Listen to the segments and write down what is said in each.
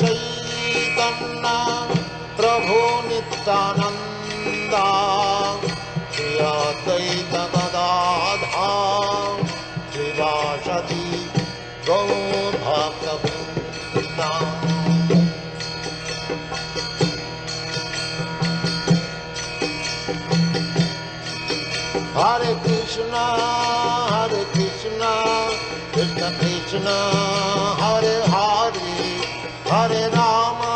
Chaitanya Prabhu Nityananda Shri Advaita Gadadhar श्रीवासदि Gaur भक्तवृंदा। Hare Krishna, Krishna Krishna, Hare Hare, Hare Rama,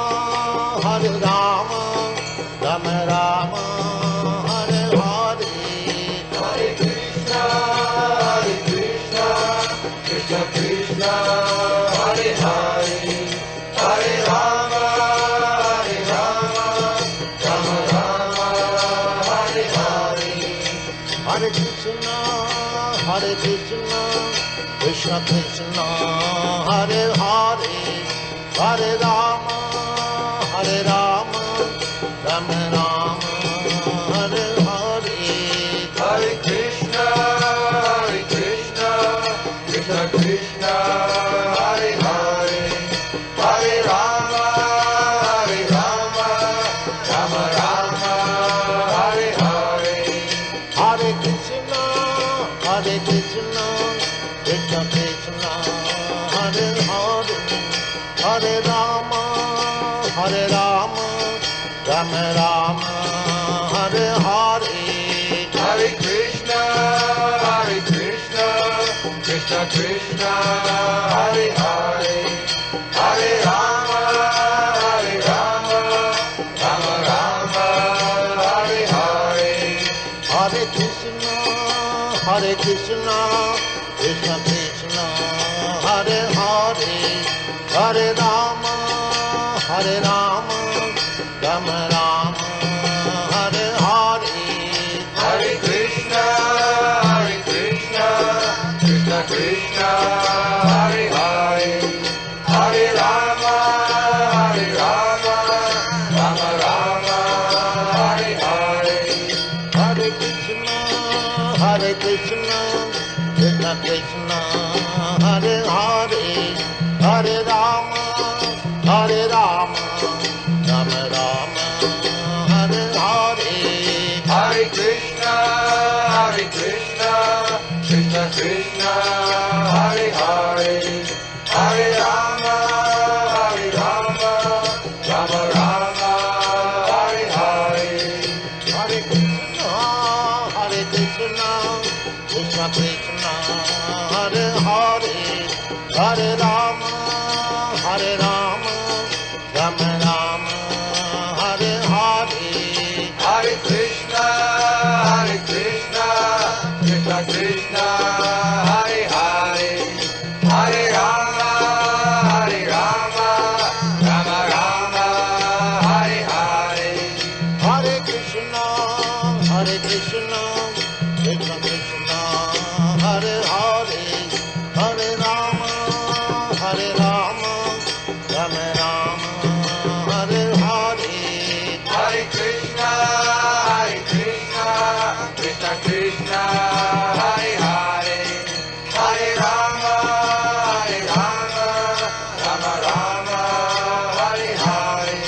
Rama Rama, Hare Hare. Hare Krishna, Krishna Krishna, Hare Hare, Hare Rama, Rama Rama, Hare Hare. Hare Krishna, Krishna Krishna, Hare Hare, Hare Rama, Rama Rama, Hare Hare. Hare Krishna, Krishna Krishna, Hare Hare, Hare Rama, Rama Rama, Hare Hare. Hare Krishna, Krishna Krishna, Hare Hare, Hare Rama, Rama Rama, Hare Hare. Hare Krishna, Krishna Krishna, Hare Hare, Hare Rama, Rama Rama, Hare Hare. Hare Krishna, Krishna Krishna, Hare Hare, Hare Rama, Rama Rama, Hare Hare. Hare Krishna, Krishna Krishna, Hare Hare, Hare Rama, Rama Rama, Hare Hare. Hare Krishna, Krishna Krishna, Hare Hare, Hare Rama, Rama Rama, Hare Hare. Hare Krishna, Krishna Krishna, Hare Hare, Hare Rama, Rama Rama, Hare Hare. Hare Krishna, Krishna Krishna, Hare Hare, Hare Rama, Rama Rama, Hare Hare. Hare Krishna, Krishna Krishna, Hare Hare, Hare Rama, Rama Rama, Hare Hare. Hare Krishna, Krishna Krishna, Hare Hare, Hare Rama, Rama Rama, Hare Hare. Hare Krishna, Krishna Krishna, Hare Hare, Hare Rama, Rama Rama, Hare Hare. Hare Krishna, Krishna Krishna, Hare Hare, Hare Rama, Rama Rama, Hare Hare.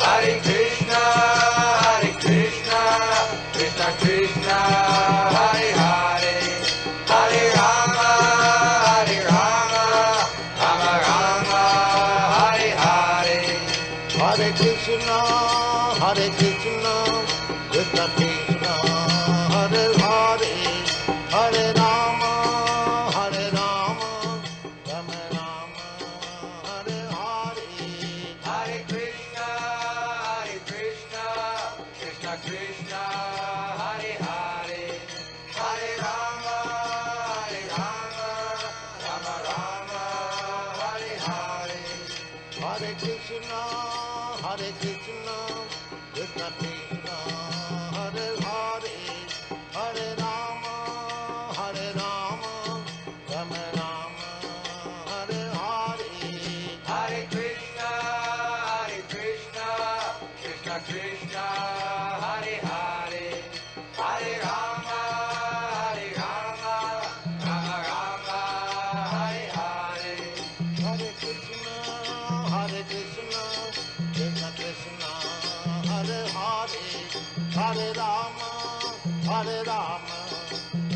Hare Krishna, Krishna Krishna, Hare Hare, Hare Rama, Rama Rama, Hare Hare. Hare Krishna, Krishna Krishna, Hare Hare, Hare Rama, Rama Rama, Hare Hare. Hare Krishna, Krishna Krishna, Hare Hare, Hare Rama, Rama Rama, Hare Hare. Hare Krishna, Krishna Krishna, Hare Hare, Hare Rama, Rama Rama, Hare Hare. Hare Krishna,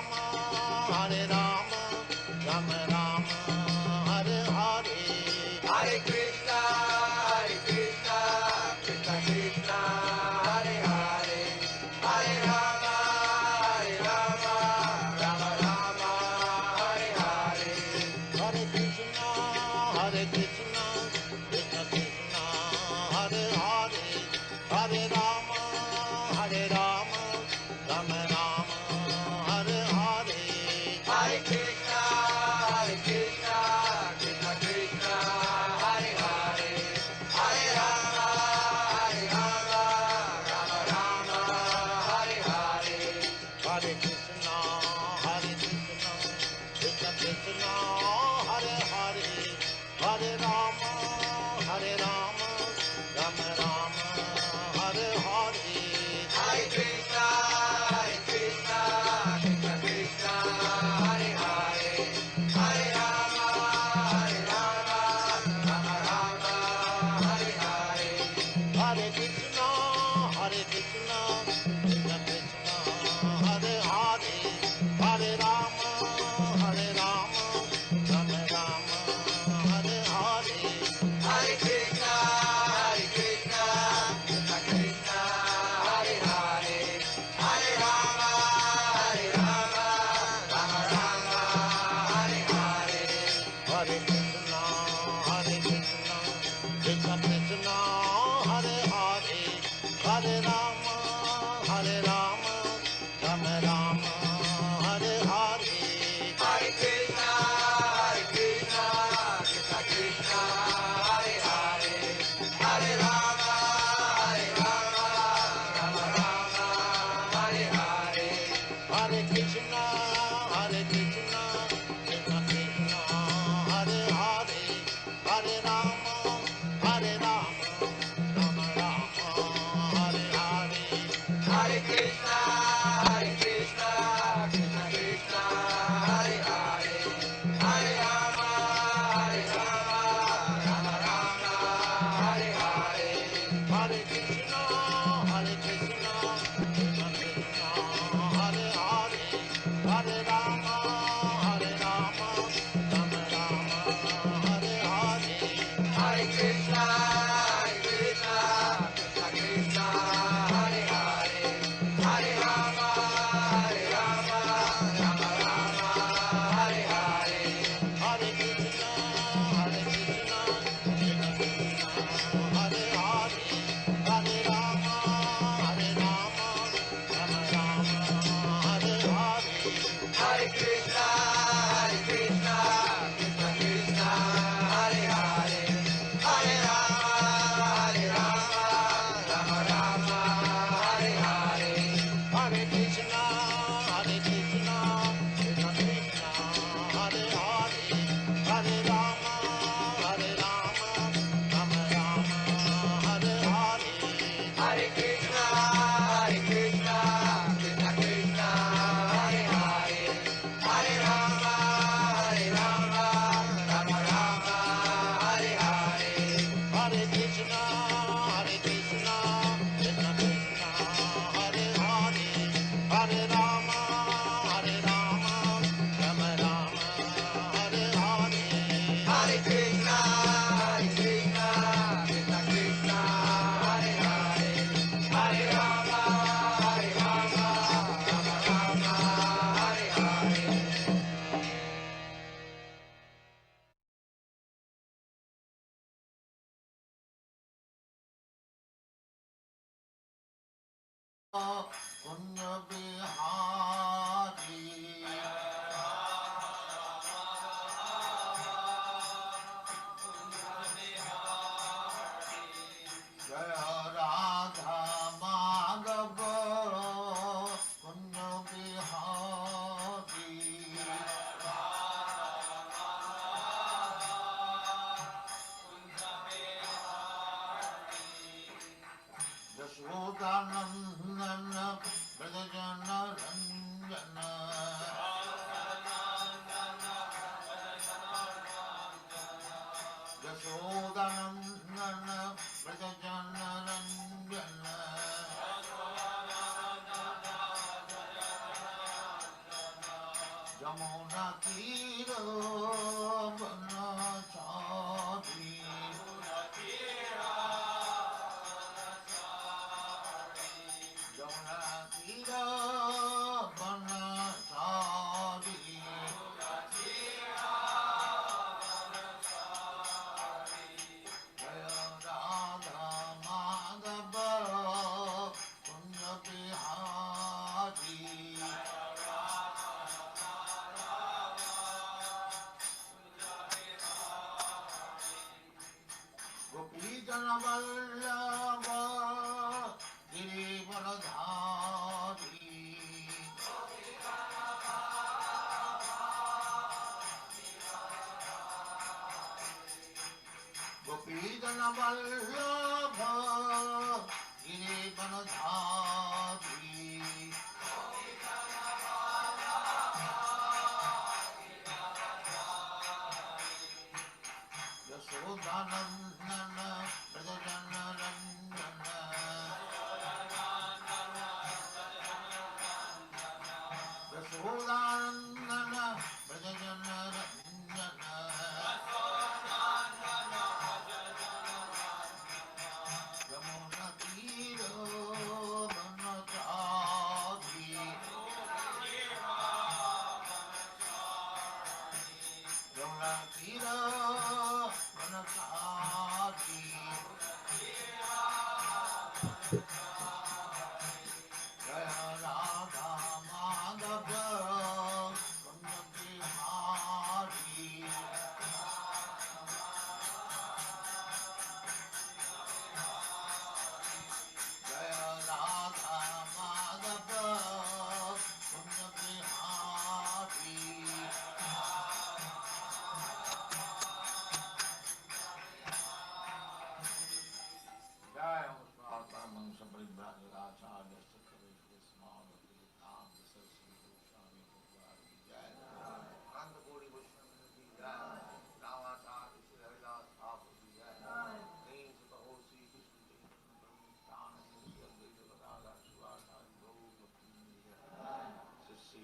Rama, Hare Rama, Rama Rama, Hare Hare, Hare Krishna, Krishna Krishna, Hare Hare, Hare Rama, Rama Rama, Hare Hare, Hare Krishna, Krishna Krishna, Hare Hare, Hare Rama. Hare Krishna, Krishna Krishna, Hare Hare, Hare Rama, Hare Rama, Rama Rama, Hare Hare. Hare Krishna, Krishna Krishna, Hare Hare, Hare Rama, Rama Rama, Hare Hare. Hare Krishna, Krishna Krishna, Hare Hare, Hare Rama, Rama Rama, Hare Hare. Hare Krishna, Krishna Krishna, Hare Hare, Hare Rama, Rama Rama, Hare Hare. Hare Krishna, Krishna Krishna, Hare Hare, Hare Rama, Rama Rama, Hare Hare. Hare Krishna, Krishna Krishna, Hare Hare, Hare Rama, Rama Rama, Hare Hare. Hare Krishna, Krishna Krishna, Hare Hare, Hare Rama, Rama Rama, Hare Hare. Hare Krishna, Krishna Krishna, Hare Hare, Hare Rama, Rama Rama, Hare Hare. Hare Krishna, Krishna Krishna, Hare Hare, Hare Rama, Rama Rama, Hare Hare. Hare Krishna, Krishna Krishna, Hare Hare, Hare Rama, Rama Rama, Hare Hare. Hare Krishna, Krishna Krishna, Hare Hare, Hare Rama, Rama Rama, Hare Hare. Hare Krishna, Krishna Krishna, Hare Hare, Hare Rama, Rama Rama, Hare Hare. Hare Krishna, Krishna Krishna, Hare Hare, Hare Rama, Rama Rama, Hare Hare. Hare Krishna, Krishna Krishna, Hare Hare, Hare Rama, Rama Rama, Hare Hare. Punya Bihari, Jaya Radha Madhava, Punya Bihari, Jashodanandana, Brajajana Ranjana, Jashodanandana, Brajajana Ranjana, Jamuna Tira Banachari, Jamuna Tira Banachari, Jaya Radha Madhava, Punya Bihari, Gopijana Vallabha, Girivaradhari, Gopijana Vallabha, Girivaradhari, Yashodanandana, Brajajana Ranjana,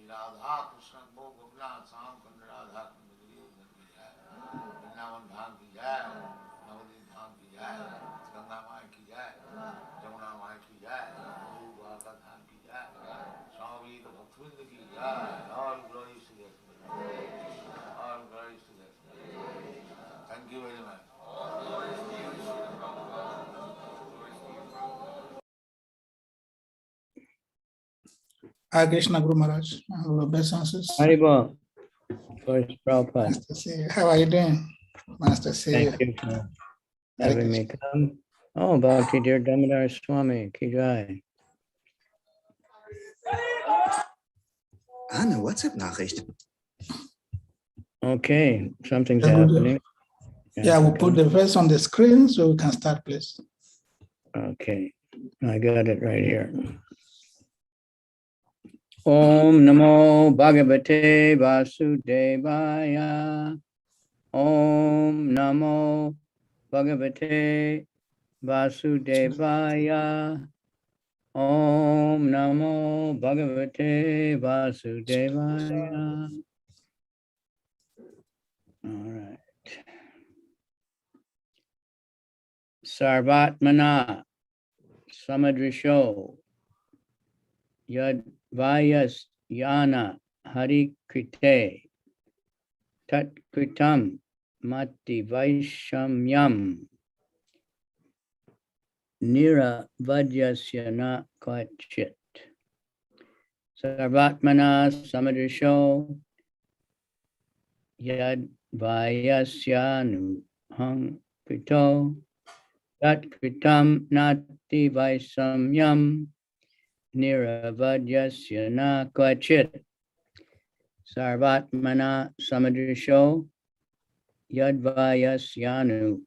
Radha Krishna Bhogavla Sam Kund Radha Kund Vrindavan Dham ki jai, Navadvip Dham ki jai, Ganga Mai ki jai, Jamuna Mai ki jai, Guru Dwarka Dham ki jai, Swami Bhaktivinoda ki jai. All glories to the all glories to the Thank you very much. Hare Krishna Guru Maharaj, all obeisances. Haribo, first Prabhupada. Nice to see you. How are you doing? Nice to see you. Thank you for having me come. Oh, Bhakti dear Damodar Swami, Ki Jai. Eine WhatsApp-Nachricht. Okay, something's Yeah, good. happening. Yeah, we'll put the verse on the screen so we can start, please. Okay, I got it right here. Om Namo Bhagavate Vasudevaya. Om Namo Bhagavate Vasudevaya. Om Namo Bhagavate Vasudevaya. All right. Sarvatmana Samadrisho Yad Vayas Yana Hari Krite Tat Kritam Mati Vaishamyam Nira Vajasyana Kvachit. Sarvatmana Samadrisho Yad Vayasyanu Hang Krito Tat Kritam Nati Vaisamyam Niravadyasya na kvachit. Sarvatmana samadrisho yadvayasyanu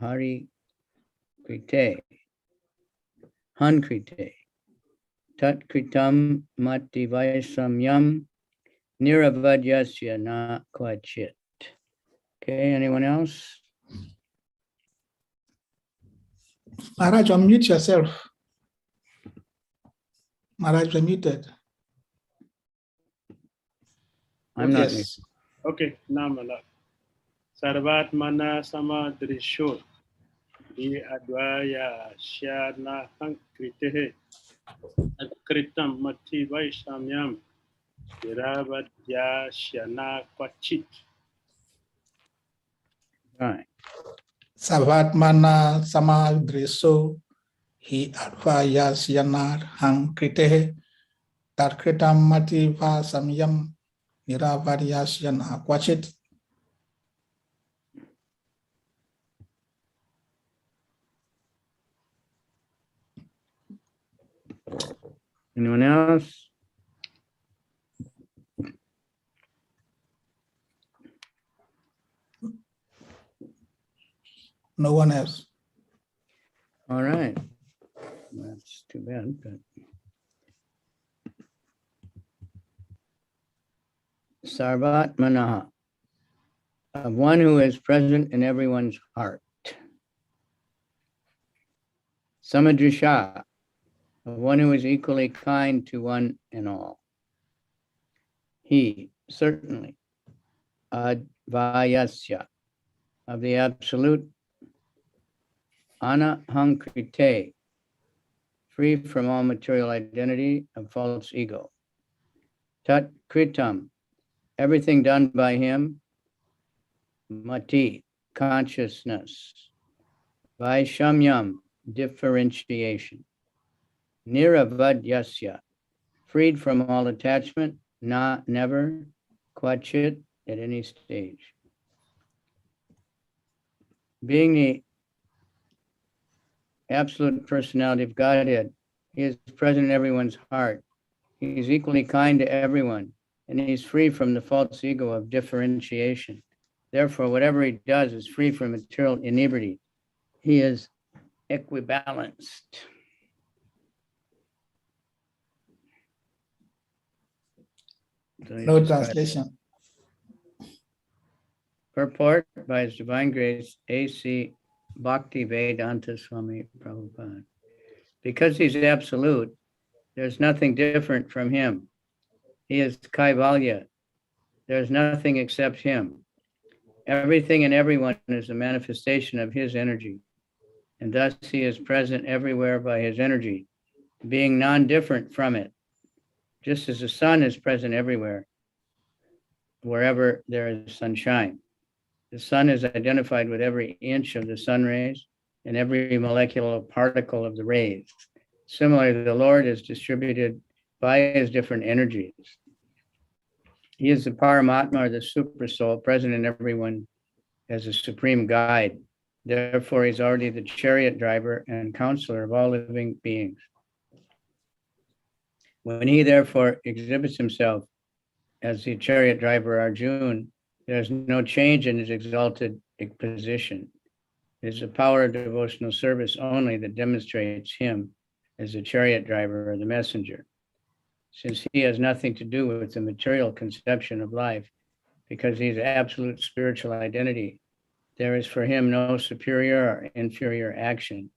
hari krite han krite tat kritam mati vaisamyam niravadyasya na kvachit. Okay, anyone else? Maharaj, unmute yourself. Maharaj, you're muted. I'm not. Yes. Okay, Namala. Sarvatmana Samadrisho Di Advaya Shyana Hankritehe Akritam Mati Vaishamyam Viravadya Shyana Kwachit. Right. Savatmana samadriso hi advayas yanar hang kritehe tarkritam mati va samyam niravaryas yana kwachit. Anyone else? No one else. All right. That's too bad, but. Sarvatmana, of one who is present in everyone's heart. Samadrisha, of one who is equally kind to one and all. He, certainly. Advayasya, of the absolute. Anahankrite, free from all material identity of false ego. Tat kritam, everything done by him. Mati, consciousness. Vaishamyam, differentiation. Niravadyasya, freed from all attachment, never, kvachit, at any stage. Being the absolute personality of Godhead, he is present in everyone's heart. He is equally kind to everyone, and he is free from the false ego of differentiation. Therefore, whatever he does is free from material inebriety. He is equibalanced. No translation. Purport by His Divine Grace, A.C. Bhakti Vedanta Swami Prabhupada. Because he's absolute, there's nothing different from him. He is Kaivalya. There's nothing except him. Everything and everyone is a manifestation of his energy, and thus he is present everywhere by his energy, being non-different from it, just as the sun is present everywhere, wherever there is sunshine. The sun is identified with every inch of the sun rays and every molecular particle of the rays. Similarly, the Lord is distributed by his different energies. He is the Paramatma, or the super soul, present in everyone as a supreme guide. Therefore, he's already the chariot driver and counselor of all living beings. When he therefore exhibits himself as the chariot driver Arjuna, there's no change in his exalted position. It is the power of devotional service only that demonstrates him as the chariot driver or the messenger. Since he has nothing to do with the material conception of life, because he's absolute spiritual identity, there is for him no superior or inferior action.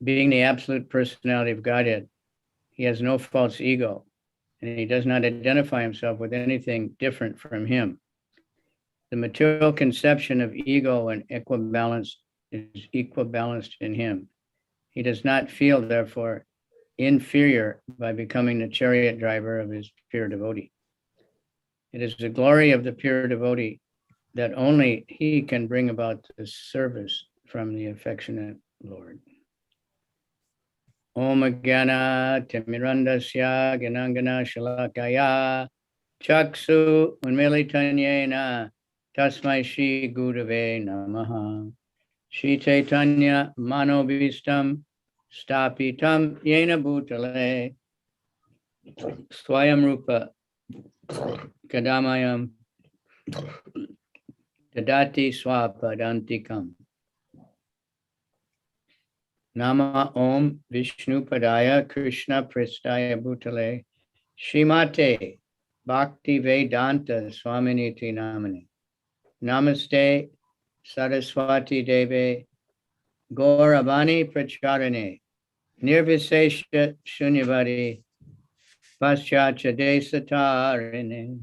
Being the absolute personality of Godhead, he has no false ego, and he does not identify himself with anything different from him. The material conception of ego and equibalence is equibalanced in him. He does not feel, therefore, inferior by becoming the chariot driver of his pure devotee. It is the glory of the pure devotee that only he can bring about the service from the affectionate Lord. Om Gyana Timirandasya Gyanangana Shalakaya Chaksu Unmilitanyena Tasmai Shri Gurave Namaha. Shri Chaitanya Manobhistam Stapitam Yena Bhutale Swayam Rupa Kadamayam Dadati Swapadantikam. Nama Om Vishnu Padaya Krishna Pristaya Bhutale Shrimate Bhakti Vedanta Swaminiti Namani. Namaste Saraswati Deve Gauravani Pracharane Nirvisesha Shunyavadi Paschacha Desatarine.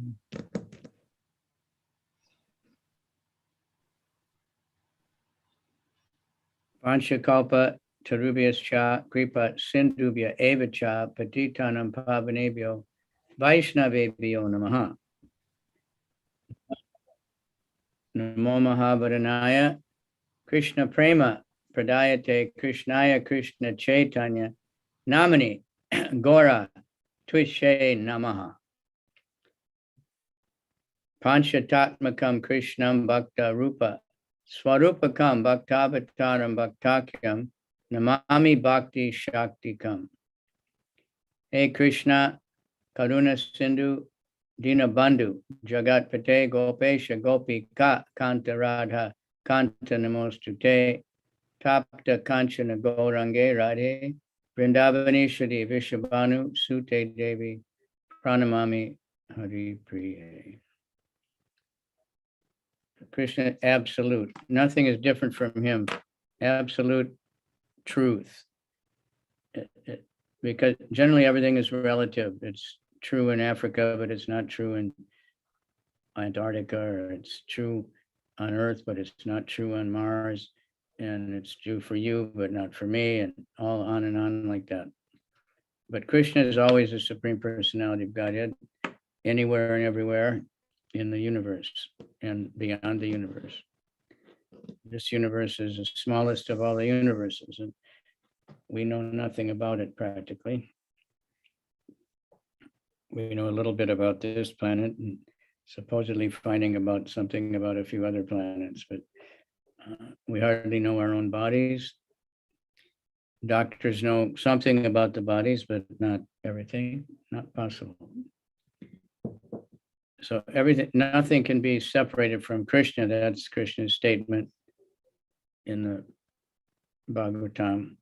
Panchakalpa Tarubhyascha Kripa Sindhubhya Evacha Patitanam Pavanebhyo Vaishnavebhyo Namaha. Namo Mahabharanaya Krishna Prema Pradayate Krishnaya Krishna Chaitanya Namani Gora Twishe Namaha. Panchatatmakam Krishnam Bhakta Rupa Swarupakam Bhaktavataram Bhaktakyam Namami Bhakti Shaktikam. Hey Krishna, Karuna Sindhu, Dina Bandhu, Jagat Pate Gopesha Gopika Kanta Radha Kanta Namostute, Tapta Kanchana Gaurange Radhe, Vrindavaneshwari Vishabhanu Sute Devi, Pranamami Hari Priye. Krishna, absolute. Nothing is different from him. Absolute truth. Because generally everything is relative. It's true in Africa, but it's not true in Antarctica, or it's true on Earth, but it's not true on Mars, and it's true for you, but not for me, and all on and on like that. But Krishna is always the Supreme Personality of Godhead, anywhere and everywhere in the universe and beyond the universe. This universe is the smallest of all the universes, and we know nothing about it practically. We know a little bit about this planet and supposedly finding about something about a few other planets, but we hardly know our own bodies. Doctors know something about the bodies, but not everything, not possible. So everything, nothing can be separated from Krishna. That's Krishna's statement in the Bhagavatam,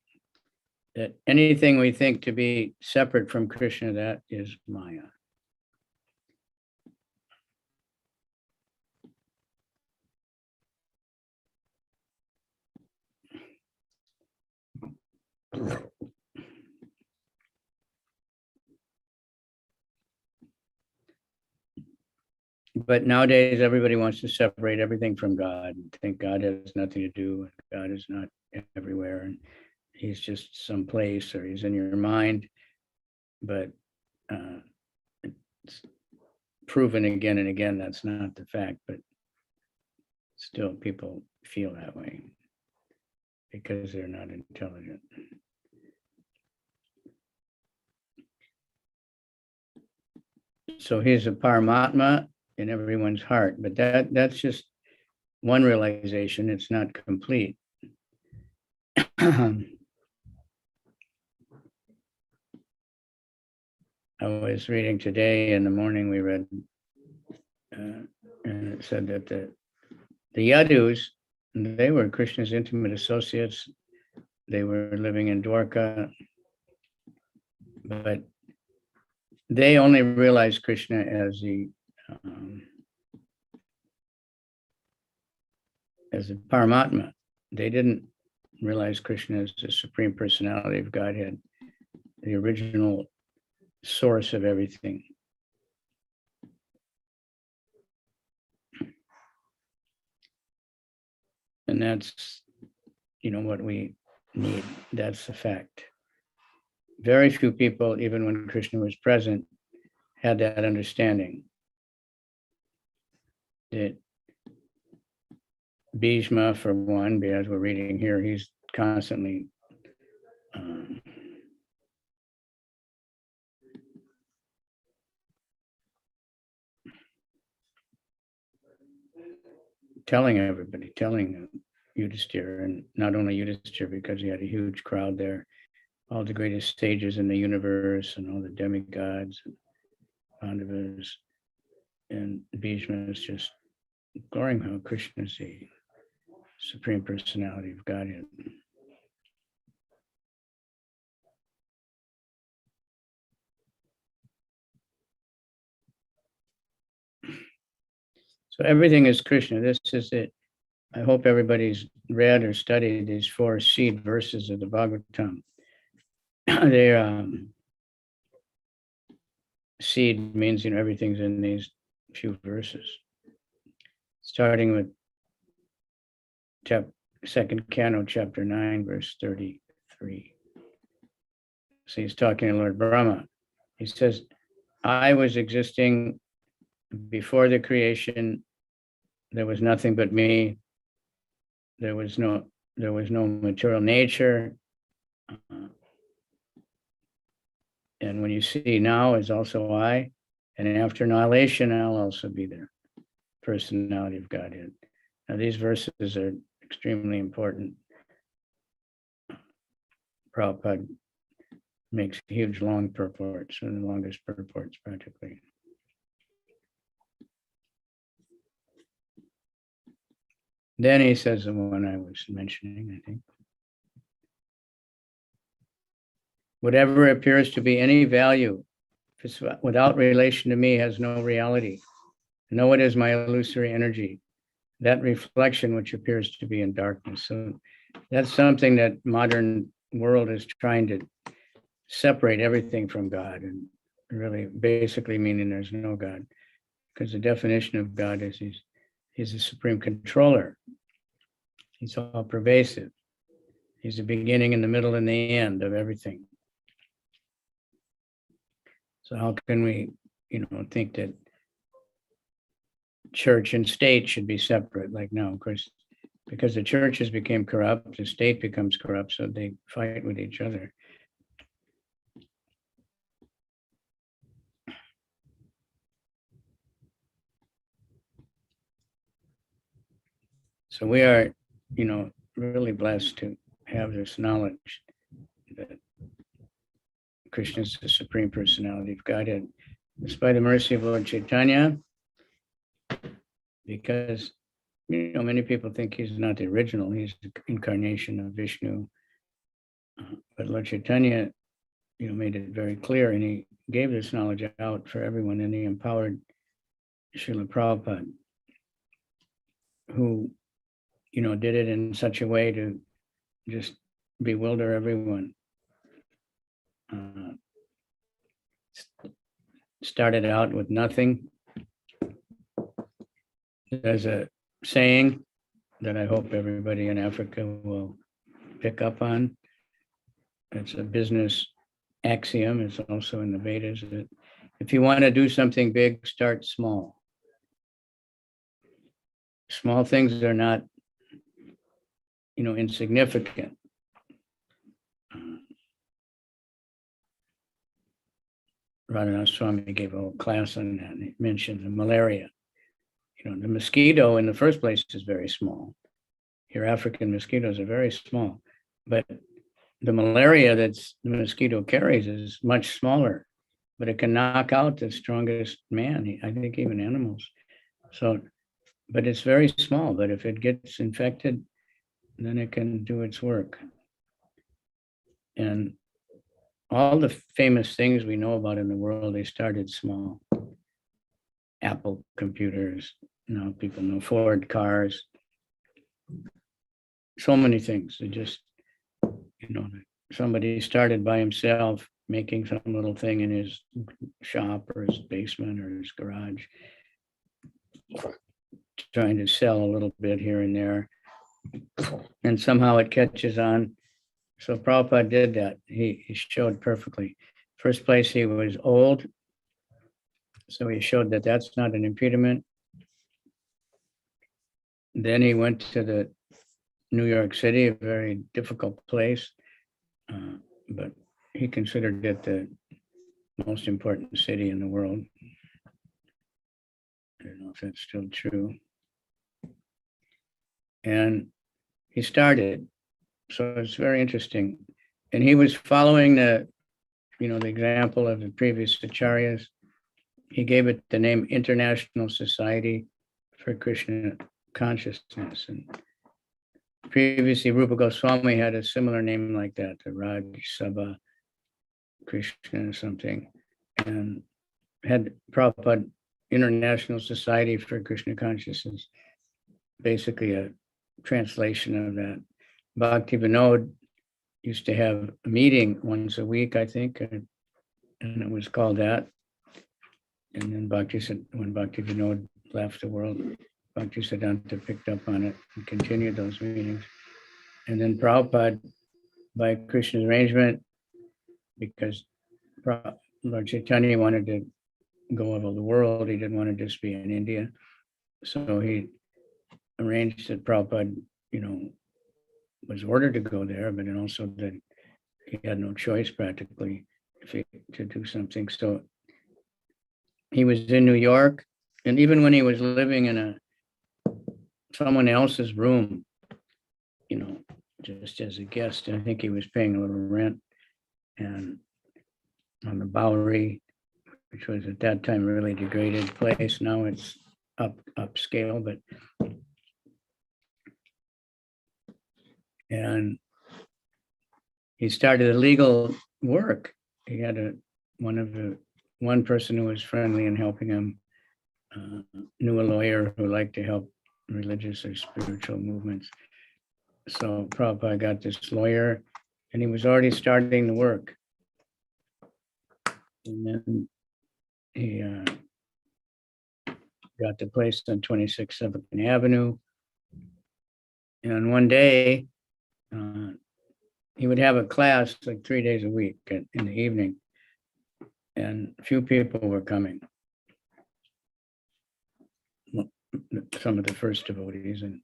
that anything we think to be separate from Krishna, that is Maya. But nowadays, everybody wants to separate everything from God and think God has nothing to do, and God is not everywhere, and he's just someplace, or he's in your mind. But it's proven again and again that's not the fact, but still people feel that way because they're not intelligent. So he's a Paramatma in everyone's heart, but that's just one realization. It's not complete. I was reading today in the morning, we read, and it said that the Yadus, they were Krishna's intimate associates. They were living in Dwarka, but they only realized Krishna as the Paramatma. They didn't realize Krishna as the Supreme Personality of Godhead, the original source of everything. And that's, what we need. That's the fact. Very few people, even when Krishna was present, had that understanding. That Bhishma, for one, as we're reading here, he's constantly telling Yudhisthira, and not only Yudhisthira, because he had a huge crowd there, all the greatest sages in the universe and all the demigods and Pandavas, and Bhishma is just glorying how Krishna is the Supreme Personality of Godhead. So everything is Krishna. This is it. I hope everybody's read or studied these 4 seed verses of the Bhagavatam. They seed means, everything's in these few verses. Starting with second canto, chapter 9, verse 33. So he's talking to Lord Brahma. He says, I was existing before the creation. There was nothing but me. There was no material nature. And when you see now is also I, and after annihilation, I'll also be there. Personality of Godhead. Now these verses are extremely important. Prabhupada makes huge long purports, one of the longest purports practically. Then he says the one I was mentioning, I think. Whatever appears to be any value, if it's without relation to me, has no reality. Know it is my illusory energy, that reflection which appears to be in darkness. So that's something that modern world is trying to separate everything from God, and really basically meaning there's no God, because the definition of God is he's a supreme controller. He's all pervasive. He's the beginning and the middle and the end of everything. So how can we, think that church and state should be separate? Like, no, of course, because the churches became corrupt, the state becomes corrupt, so they fight with each other. So we are, really blessed to have this knowledge that Krishna is the Supreme Personality of Godhead. It's by the mercy of Lord Chaitanya, because many people think he's not the original, he's the incarnation of Vishnu. But Lord Chaitanya, made it very clear, and he gave this knowledge out for everyone, and he empowered Srila Prabhupada, who, did it in such a way to just bewilder everyone. Started out with nothing. There's a saying that I hope everybody in Africa will pick up on. It's a business axiom. It's also in the Vedas that if you want to do something big, start small. Small things are not, insignificant. Radhanath Swami gave a whole class on that, and he mentioned the malaria. The mosquito in the first place is very small. Your African mosquitoes are very small, but the malaria that's the mosquito carries is much smaller, but it can knock out the strongest man, I think even animals. So, but it's very small, but if it gets infected, then it can do its work. And all the famous things we know about in the world, they started small. Apple computers, people know Ford cars, so many things. They just, somebody started by himself making some little thing in his shop or his basement or his garage, trying to sell a little bit here and there, and somehow it catches on. So Prabhupada did that. He showed perfectly. First place, he was old, so he showed that that's not an impediment. Then he went to the New York City, a very difficult place, but he considered it the most important city in the world. I don't know if that's still true. And he started. So it's very interesting. And he was following the example of the previous acharyas. He gave it the name International Society for Krishna Consciousness. And previously, Rupa Goswami had a similar name like that, the Raj Sabha Krishna or something, and had Prabhupada International Society for Krishna Consciousness, basically a translation of that. Bhakti Vinod used to have a meeting once a week, I think, and it was called that. And then when Bhakti Vinod left the world, Bhakti Siddhanta picked up on it and continued those meetings. And then Prabhupada, by Krishna's arrangement, because Lord Chaitanya wanted to go over the world, he didn't want to just be in India. So he arranged that Prabhupada, was ordered to go there, but then also that he had no choice practically to do something. So he was in New York, and even when he was living in someone else's room, just as a guest, I think he was paying a little rent, and on the Bowery, which was at that time a really degraded place. Now it's upscale, but and he started a legal work. He had one person who was friendly and helping him, knew a lawyer who liked to help religious or spiritual movements. So Prabhupada got this lawyer, and he was already starting the work. And then he got the place on 26 7th Avenue. And one day, he would have a class like 3 days a week in the evening, and few people were coming. Some of the first devotees, and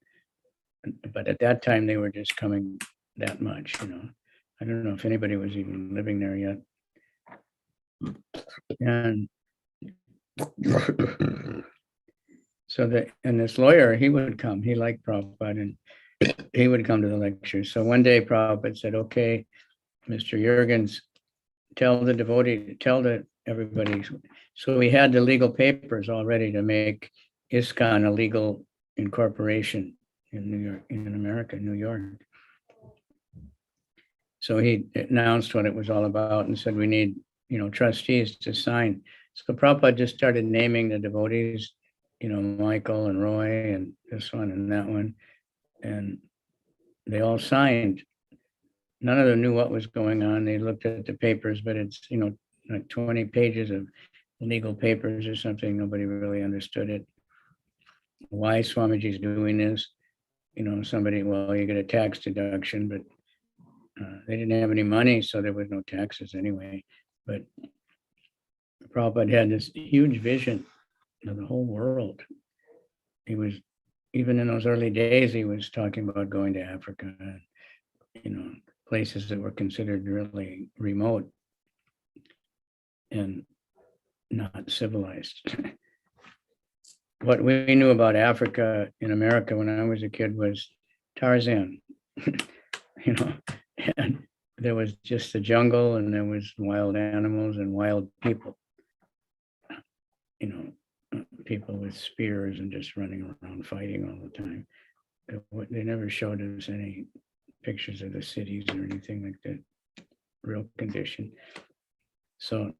But at that time, they were just coming that much, you know. I don't know if anybody was even living there yet. And so and this lawyer, he would come, he liked Prabhupada, and he would come to the lectures. So one day Prabhupada said, okay, Mr. Jurgens, tell the devotee, everybody. So we had the legal papers all ready to make ISKCON a legal incorporation in New York, in America, New York. So he announced what it was all about and said, we need, trustees to sign. So Prabhupada just started naming the devotees, Michael and Roy and this one and that one. And they all signed. None of them knew what was going on. They looked at the papers, but it's, like 20 pages of legal papers or something. Nobody really understood it. Why Swamiji's doing this? Somebody, well, you get a tax deduction, but they didn't have any money, so there was no taxes anyway. But Prabhupada had this huge vision of the whole world. He was, even in those early days, he was talking about going to Africa, places that were considered really remote and not civilized. What we knew about Africa in America when I was a kid was Tarzan, and there was just the jungle and there was wild animals and wild people, people with spears and just running around fighting all the time. They never showed us any pictures of the cities or anything like that, real condition. So,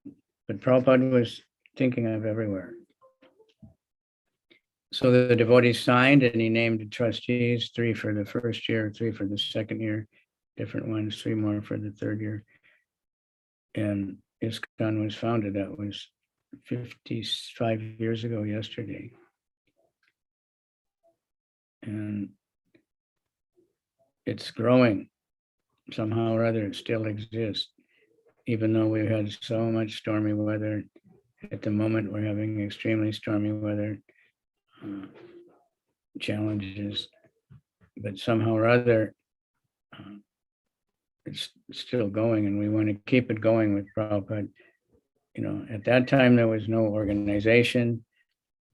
but Prabhupada was thinking of everywhere. So the devotees signed and he named the trustees, 3 for the first year, 3 for the second year, different ones, 3 more for the third year. And ISKCON was founded. That was 55 years ago yesterday. And it's growing somehow or other. It still exists, even though we've had so much stormy weather. At the moment, we're having extremely stormy weather challenges, but somehow or other, it's still going, and we want to keep it going with Prabhupada. At that time, there was no organization.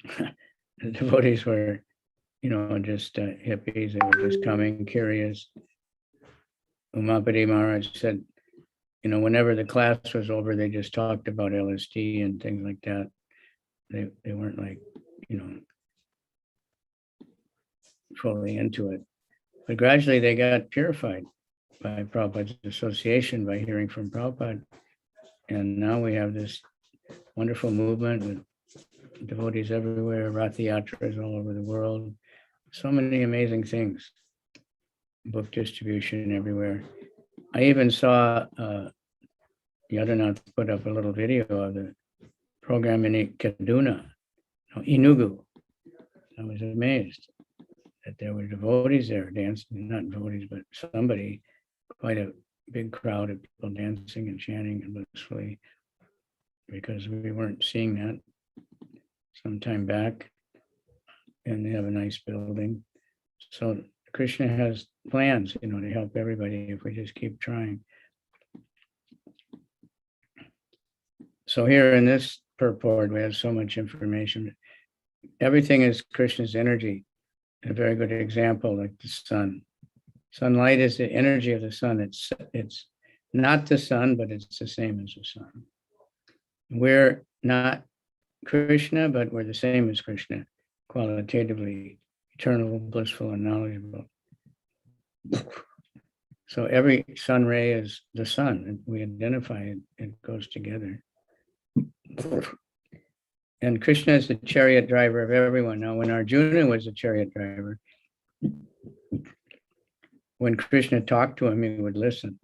The devotees were, just hippies. They were just coming, curious. Umapati Maharaj said, whenever the class was over, they just talked about LSD and things like that. They weren't like, fully into it. But gradually they got purified by Prabhupada's association, by hearing from Prabhupada. And now we have this wonderful movement with devotees everywhere, Rath Yatras all over the world. So many amazing things. Book distribution everywhere. I even saw Yadanath put up a little video of the program in Kaduna, Enugu. I was amazed that there were devotees there dancing, not devotees, but somebody, quite a big crowd of people dancing and chanting and blissfully, because we weren't seeing that some time back. And they have a nice building. So Krishna has plans, to help everybody if we just keep trying. So here in this purport, we have so much information. Everything is Krishna's energy. A very good example, like the sun. Sunlight is the energy of the sun. It's not the sun, but it's the same as the sun. We're not Krishna, but we're the same as Krishna, qualitatively, eternal, blissful, and knowledgeable. So every sun ray is the sun, and we identify it, it goes together. And Krishna is the chariot driver of everyone. Now, when Arjuna was a chariot driver, when Krishna talked to him, he would listen.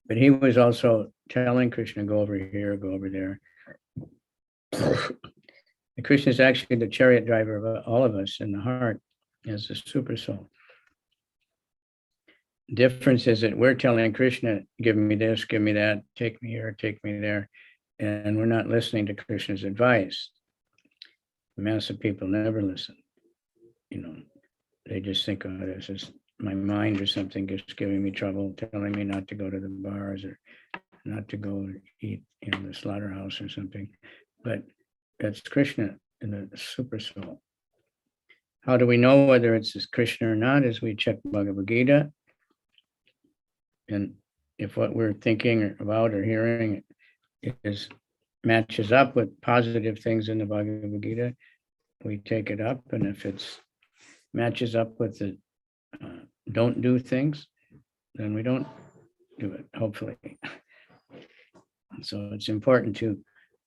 But he was also telling Krishna, go over here, go over there. And Krishna is actually the chariot driver of all of us in the heart as the super soul. Difference is that we're telling Krishna, give me this, give me that, take me here, take me there. And we're not listening to Krishna's advice. The mass of people never listen. they just think, oh, this is my mind or something just giving me trouble, telling me not to go to the bars or not to go eat in the slaughterhouse or something. But that's Krishna in the super soul. How do we know whether it's Krishna or not? As we check Bhagavad Gita, and if what we're thinking about or hearing matches up with positive things in the Bhagavad Gita, we take it up. And if it's matches up with the don't do things, then we don't do it, hopefully. So it's important to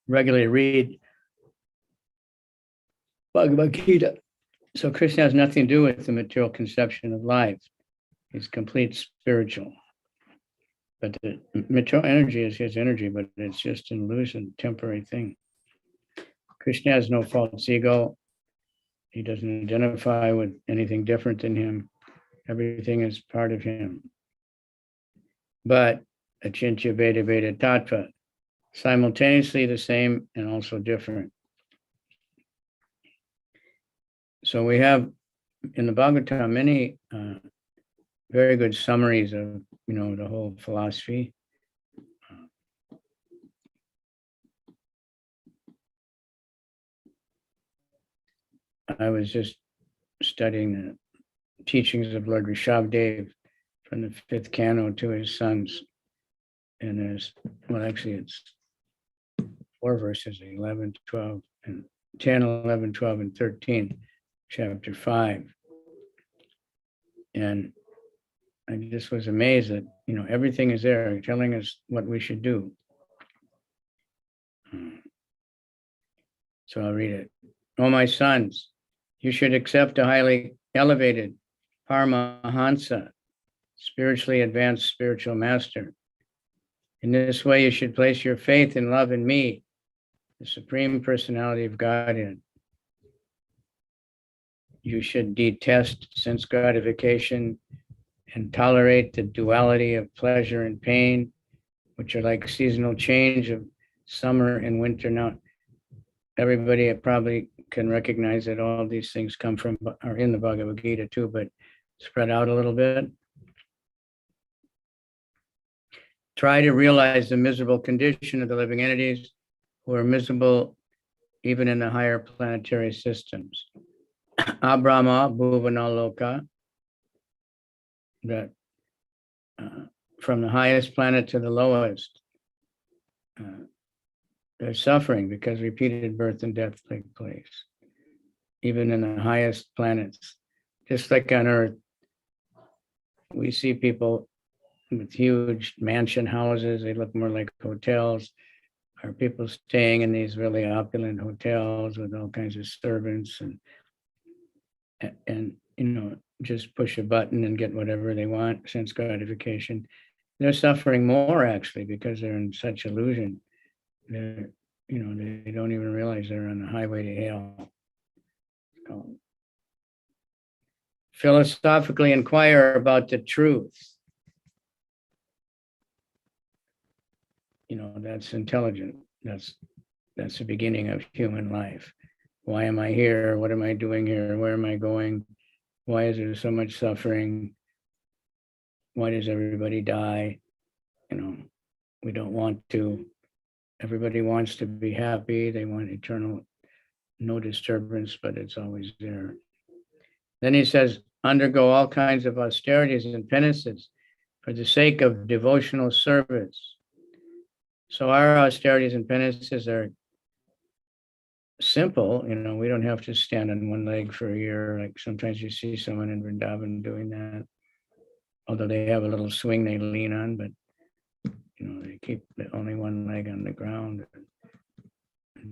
regularly read Bhagavad Gita. So Krishna has nothing to do with the material conception of life. He's complete spiritual. But the material energy is his energy, but it's just an illusion, temporary thing. Krishna has no false ego. He doesn't identify with anything different than him. Everything is part of him. But achintya veda veda tattva, simultaneously the same and also different. So we have in the Bhagavatam many very good summaries of the whole philosophy. I was just studying the teachings of Lord Rishabhdev from the 5th canto to his sons. And there's, well, actually it's 4 verses, 11, 12, and 10, 11, 12, and 13, chapter 5. And I just was amazed that, everything is there telling us what we should do. So I'll read it. Oh, my sons, you should accept a highly elevated Paramahansa, spiritually advanced spiritual master. In this way, you should place your faith and love in me, the Supreme Personality of Godhead. You should detest sense gratification and tolerate the duality of pleasure and pain, which are like seasonal change of summer and winter. Now, everybody probably can recognize that all these things are in the Bhagavad Gita too, but spread out a little bit. Try to realize the miserable condition of the living entities who are miserable even in the higher planetary systems. Abrahma Bhuvanaloka, that from the highest planet to the lowest, they're suffering because repeated birth and death take place, even in the highest planets. Just like on Earth, we see people with huge mansion houses. They look more like hotels, or people staying in these really opulent hotels with all kinds of servants and just push a button and get whatever they want, sense gratification. They're suffering more actually because they're in such illusion. They're, they don't even realize they're on the highway to hell. Philosophically inquire about the truth. That's intelligent. That's the beginning of human life. Why am I here? What am I doing here? Where am I going? Why is there so much suffering? Why does everybody die? We don't want to. Everybody wants to be happy. They want eternal, no disturbance, but it's always there. Then he says, undergo all kinds of austerities and penances for the sake of devotional service. So our austerities and penances are simple. We don't have to stand on one leg for a year. Like sometimes you see someone in Vrindavan doing that, although they have a little swing they lean on, but they keep only one leg on the ground,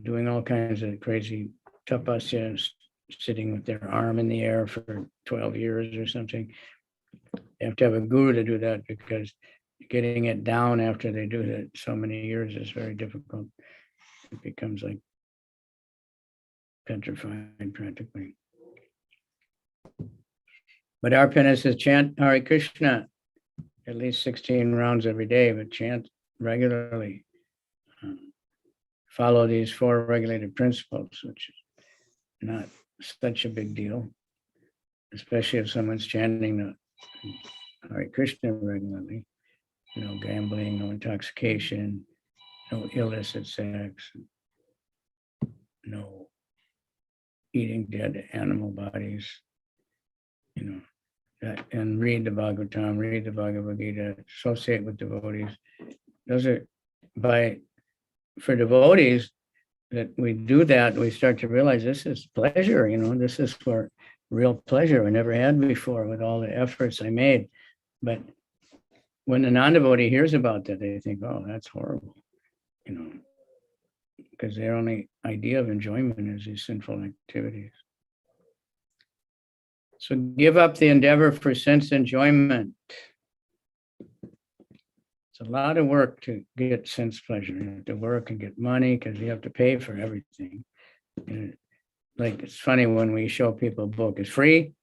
doing all kinds of crazy tapasya, sitting with their arm in the air for 12 years or something. They have to have a guru to do that because getting it down after they do that so many years is very difficult. It becomes like petrified practically. But our penance is chant Hare Krishna at least 16 rounds every day, but chant regularly. Follow these 4 regulated principles, which is not such a big deal. especially if someone's chanting the Hare Krishna regularly, no gambling, no intoxication, no illicit sex, no eating dead animal bodies, and read the Bhagavatam, read the Bhagavad Gita, associate with devotees. Those are for devotees that we do that, we start to realize this is pleasure, this is for real pleasure I never had before with all the efforts I made. But when the non-devotee hears about that, they think, oh, that's horrible, because their only idea of enjoyment is these sinful activities. So give up the endeavor for sense enjoyment. It's a lot of work to get sense pleasure. You have to work and get money because you have to pay for everything. Like, it's funny when we show people a book, it's free.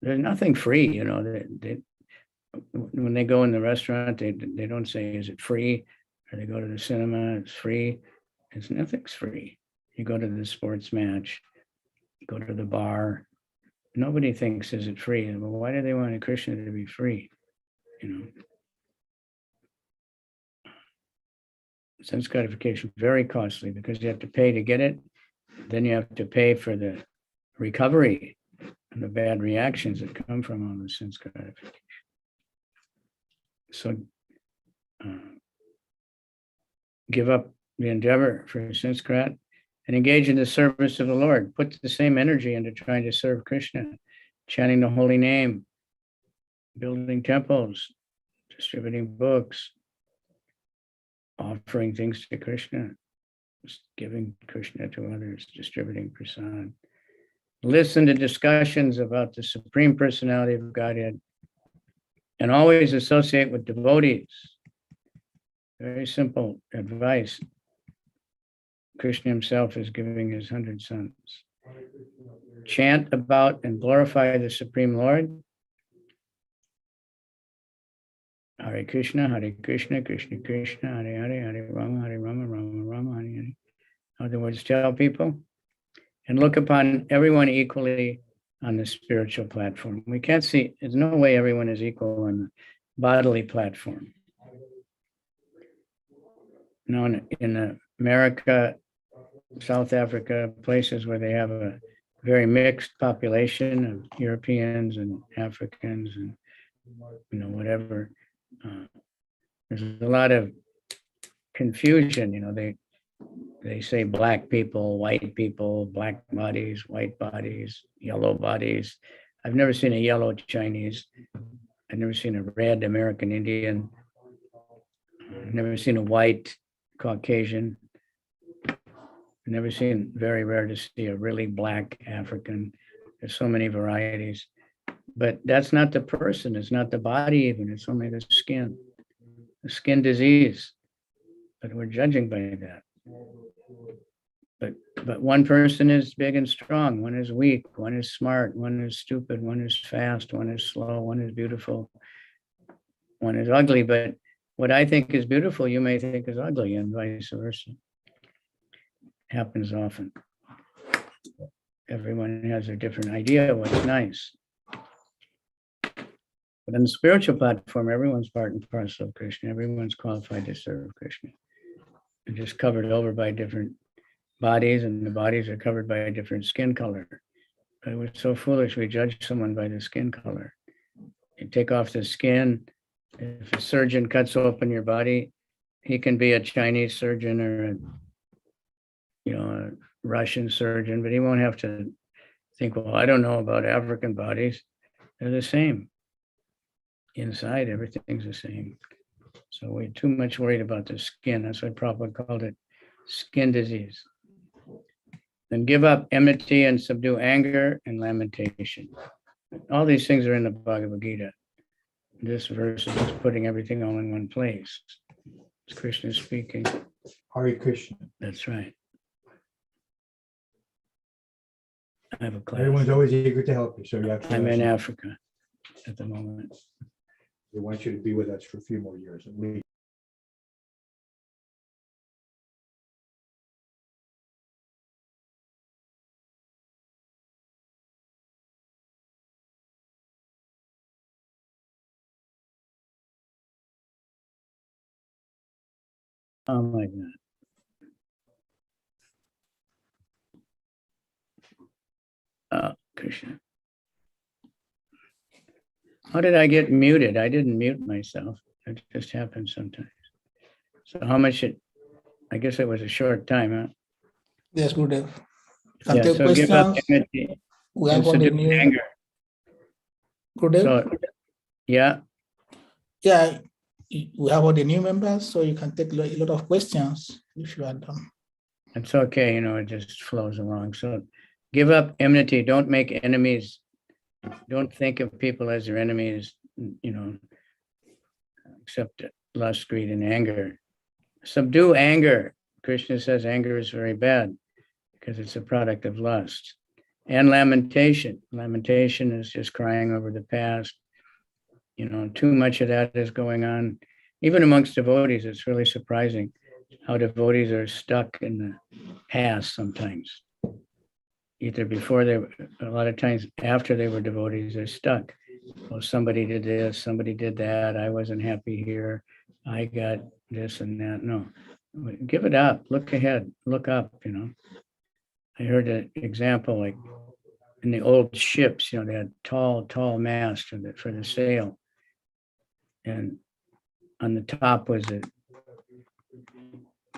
There's nothing free, when they go in the restaurant, they don't say, is it free? Or they go to the cinema, it's free. Nothing's free. You go to the sports match, you go to the bar, nobody thinks, is it free? Well, why do they want a Krishna to be free? Sense gratification, very costly because you have to pay to get it. Then you have to pay for the recovery and the bad reactions that come from all the sense gratification. So give up the endeavor for sense grat and engage in the service of the Lord. Put the same energy into trying to serve Krishna, chanting the holy name, building temples, distributing books, offering things to Krishna, giving Krishna to others, distributing prasad. Listen to discussions about the Supreme Personality of Godhead and always associate with devotees. Very simple advice. Krishna himself is giving his 100 sons. Chant about and glorify the Supreme Lord. Hare Krishna, Krishna Krishna, Hare Hare, Hare Rama, Rama Rama, Hare Hare. In other words, tell people and look upon everyone equally on the spiritual platform. We can't see, there's no way everyone is equal on the bodily platform. In America, South Africa, places where they have a very mixed population of Europeans and Africans and, whatever. There's a lot of confusion, they say black people, white people, black bodies, white bodies, yellow bodies. I've never seen a yellow Chinese. I've never seen a red American Indian. I've never seen a white Caucasian. I've never seen, very rare to see a really black African. There's so many varieties. But that's not the person, it's not the body even, it's only the skin disease. But we're judging by that. But one person is big and strong, one is weak, one is smart, one is stupid, one is fast, one is slow, one is beautiful, one is ugly. But what I think is beautiful, you may think is ugly, and vice versa. Happens often. Everyone has a different idea of what's nice. But on the spiritual platform, everyone's part and parcel of Krishna. Everyone's qualified to serve Krishna. They're just covered over by different bodies, and the bodies are covered by a different skin color. But we're so foolish, we judge someone by the skin color. You take off the skin, if a surgeon cuts open your body, he can be a Chinese surgeon or a Russian surgeon, but he won't have to think, well, I don't know about African bodies. They're the same. Inside, everything's the same. So we're too much worried about the skin. That's why Prabhupada called it skin disease. Then give up enmity and subdue anger and lamentation. All these things are in the Bhagavad Gita. This verse is just putting everything all in one place. It's Krishna speaking. Hare Krishna. That's right. I have a class. Everyone's always eager to help you, so you have to. I'm in Africa at the moment. They want you to be with us for a few more years at least. Oh my God. Oh, Krishna. How did I get muted? I didn't mute myself. It just happens sometimes. So how much I guess it was a short time, huh? Yes, Gurudev. Can Yeah, take so give up questions. enmity We and have got a subdue new anger. Gurudev. So, yeah, Yeah, we have all the new members, so you can take a lot of questions if you are done. it's okay, it just flows along. So give up enmity. Don't make enemies. Don't think of people as your enemies, except lust, greed, and anger. Subdue anger. Krishna says anger is very bad because it's a product of lust. And lamentation. Lamentation is just crying over the past. Too much of that is going on. Even amongst devotees, it's really surprising how devotees are stuck in the past sometimes. Either before a lot of times after they were devotees, they're stuck. Well, somebody did this, somebody did that. I wasn't happy here. I got this and that. No, give it up. Look ahead. Look up. I heard an example like in the old ships. They had tall masts for the sail, and on the top was a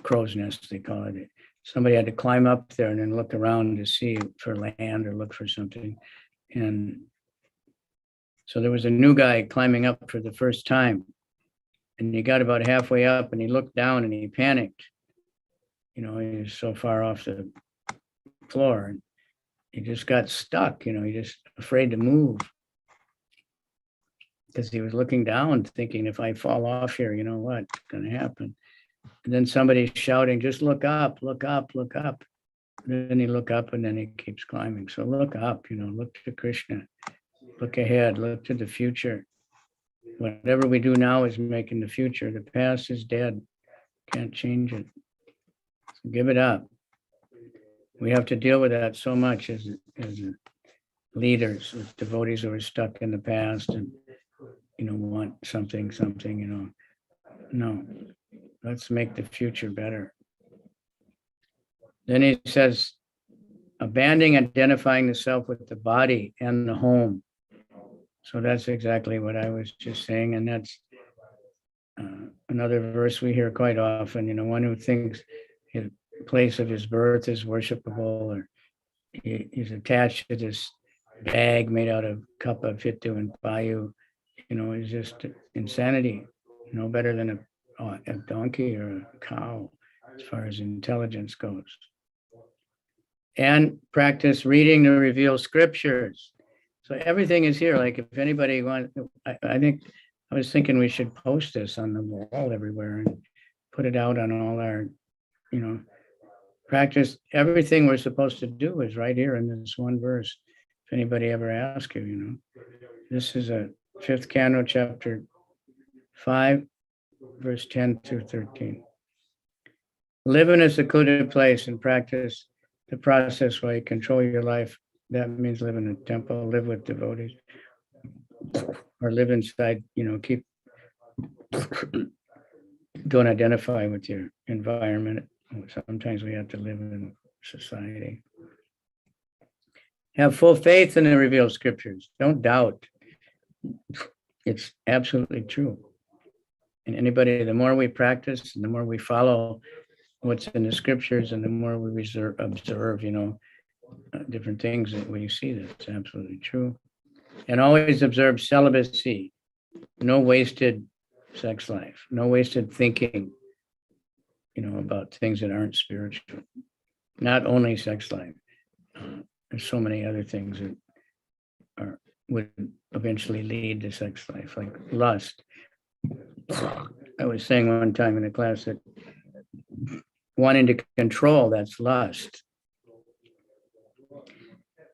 crow's nest, they call it. Somebody had to climb up there and then look around to see for land or look for something. And so there was a new guy climbing up for the first time. And he got about halfway up and he looked down and he panicked. He was so far off the floor and he just got stuck, he just afraid to move. Because he was looking down thinking, if I fall off here, what's going to happen? And then somebody's shouting, just look up, look up, look up. And then he look up and then he keeps climbing. So look up, look to Krishna, look ahead, look to the future. Whatever we do now is making the future. The past is dead. Can't change it. So give it up. We have to deal with that so much as leaders, with devotees who are stuck in the past and, want something, No, let's make the future better. Then he says, abandoning identifying the self with the body and the home. So that's exactly what I was just saying. And that's another verse we hear quite often, one who thinks his place of his birth is worshipable, or he's attached to this bag made out of kappa, fitu, and payu, is just insanity, no better than a donkey or a cow as far as intelligence goes. And practice reading the revealed scriptures. So everything is here. Like if anybody wants, I was thinking we should post this on the wall everywhere and put it out on all our, practice. Everything we're supposed to do is right here in this one verse. If anybody ever asks you, this is a 5th canto, chapter 5, verse 10 through 13. Live in a secluded place and practice the process while you control your life. That means live in a temple, live with devotees, or live inside, keep, don't identify with your environment. Sometimes we have to live in society. Have full faith in the revealed scriptures. Don't doubt. It's absolutely true. And anybody, the more we practice and the more we follow what's in the scriptures and the more we observe, different things that we see, that's absolutely true. And always observe celibacy, no wasted sex life, no wasted thinking, about things that aren't spiritual. Not only sex life. There's so many other things that would eventually lead to sex life, like lust. I was saying one time in a class that wanting to control, that's lust.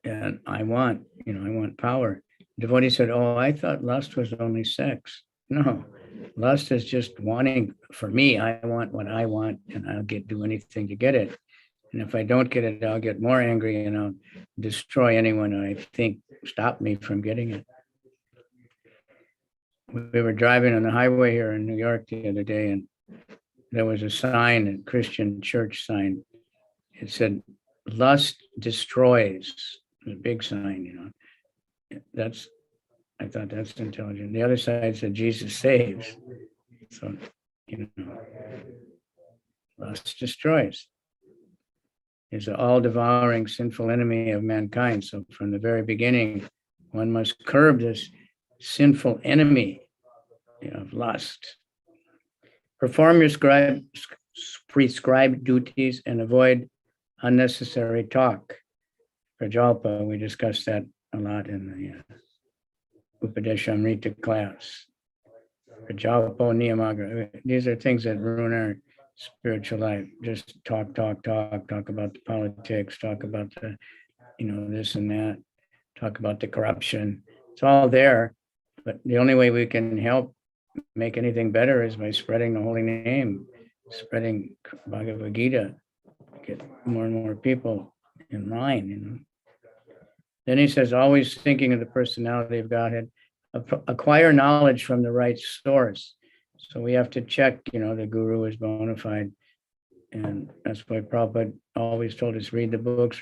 And I want power. Devotee said, oh, I thought lust was only sex. No, lust is just wanting. For me, I want what I want and I'll do anything to get it. And if I don't get it, I'll get more angry and I'll destroy anyone I think stopped me from getting it. We were driving on the highway here in New York the other day, and there was a sign, a Christian church sign. It said, "Lust destroys." A big sign, I thought that's intelligent. The other side said, "Jesus saves." So, lust destroys. Is an all-devouring sinful enemy of mankind. So from the very beginning, one must curb this sinful enemy of lust. Perform your prescribed duties and avoid unnecessary talk. Prajalpa, we discussed that a lot in the Upadeshamrita class. Prajalpo Niyamagra. These are things that ruin our spiritual life. Just talk about the politics, talk about the, this and that, talk about the corruption. It's all there, but the only way we can help make anything better is by spreading the holy name, spreading Bhagavad Gita, get more and more people in line, Then he says, always thinking of the personality of Godhead, acquire knowledge from the right source. So we have to check, the guru is bona fide. And that's why Prabhupada always told us, read the books,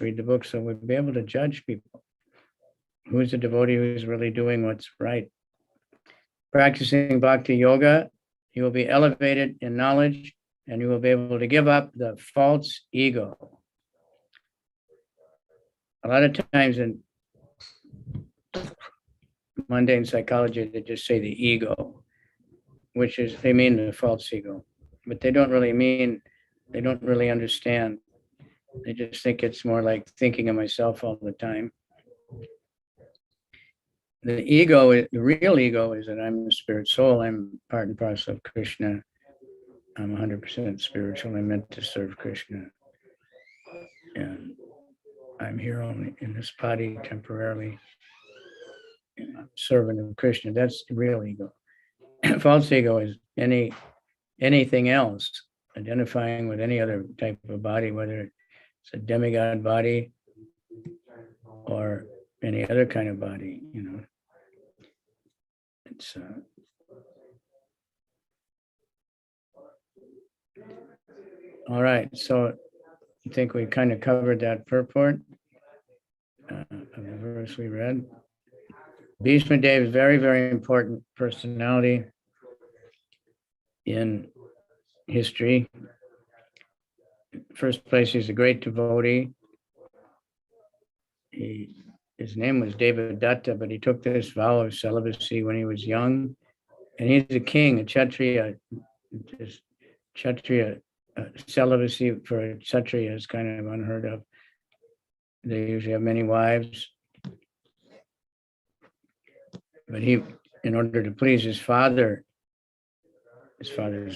so we'll be able to judge people. Who's a devotee who's really doing what's right? Practicing bhakti yoga, you will be elevated in knowledge and you will be able to give up the false ego. A lot of times in mundane psychology, they just say the ego, which is, they mean the false ego, but they don't really understand. They just think it's more like thinking of myself all the time. The real ego is that I'm the spirit soul. I'm part and parcel of Krishna. I'm 100% spiritual. I'm meant to serve Krishna. And I'm here only in this body temporarily. I'm servant of Krishna. That's the real ego. False ego is anything else, identifying with any other type of body, whether it's a demigod body or any other kind of body, It's all right. So I think we kind of covered that purport of the verse we read. Bhishma Dev is very, very important personality in history. First place, he's a great devotee. His name was Devadatta, but he took this vow of celibacy when he was young. And he's a king, a Kshatriya. Celibacy for a Kshatriya is kind of unheard of. They usually have many wives. But he, in order to please his father's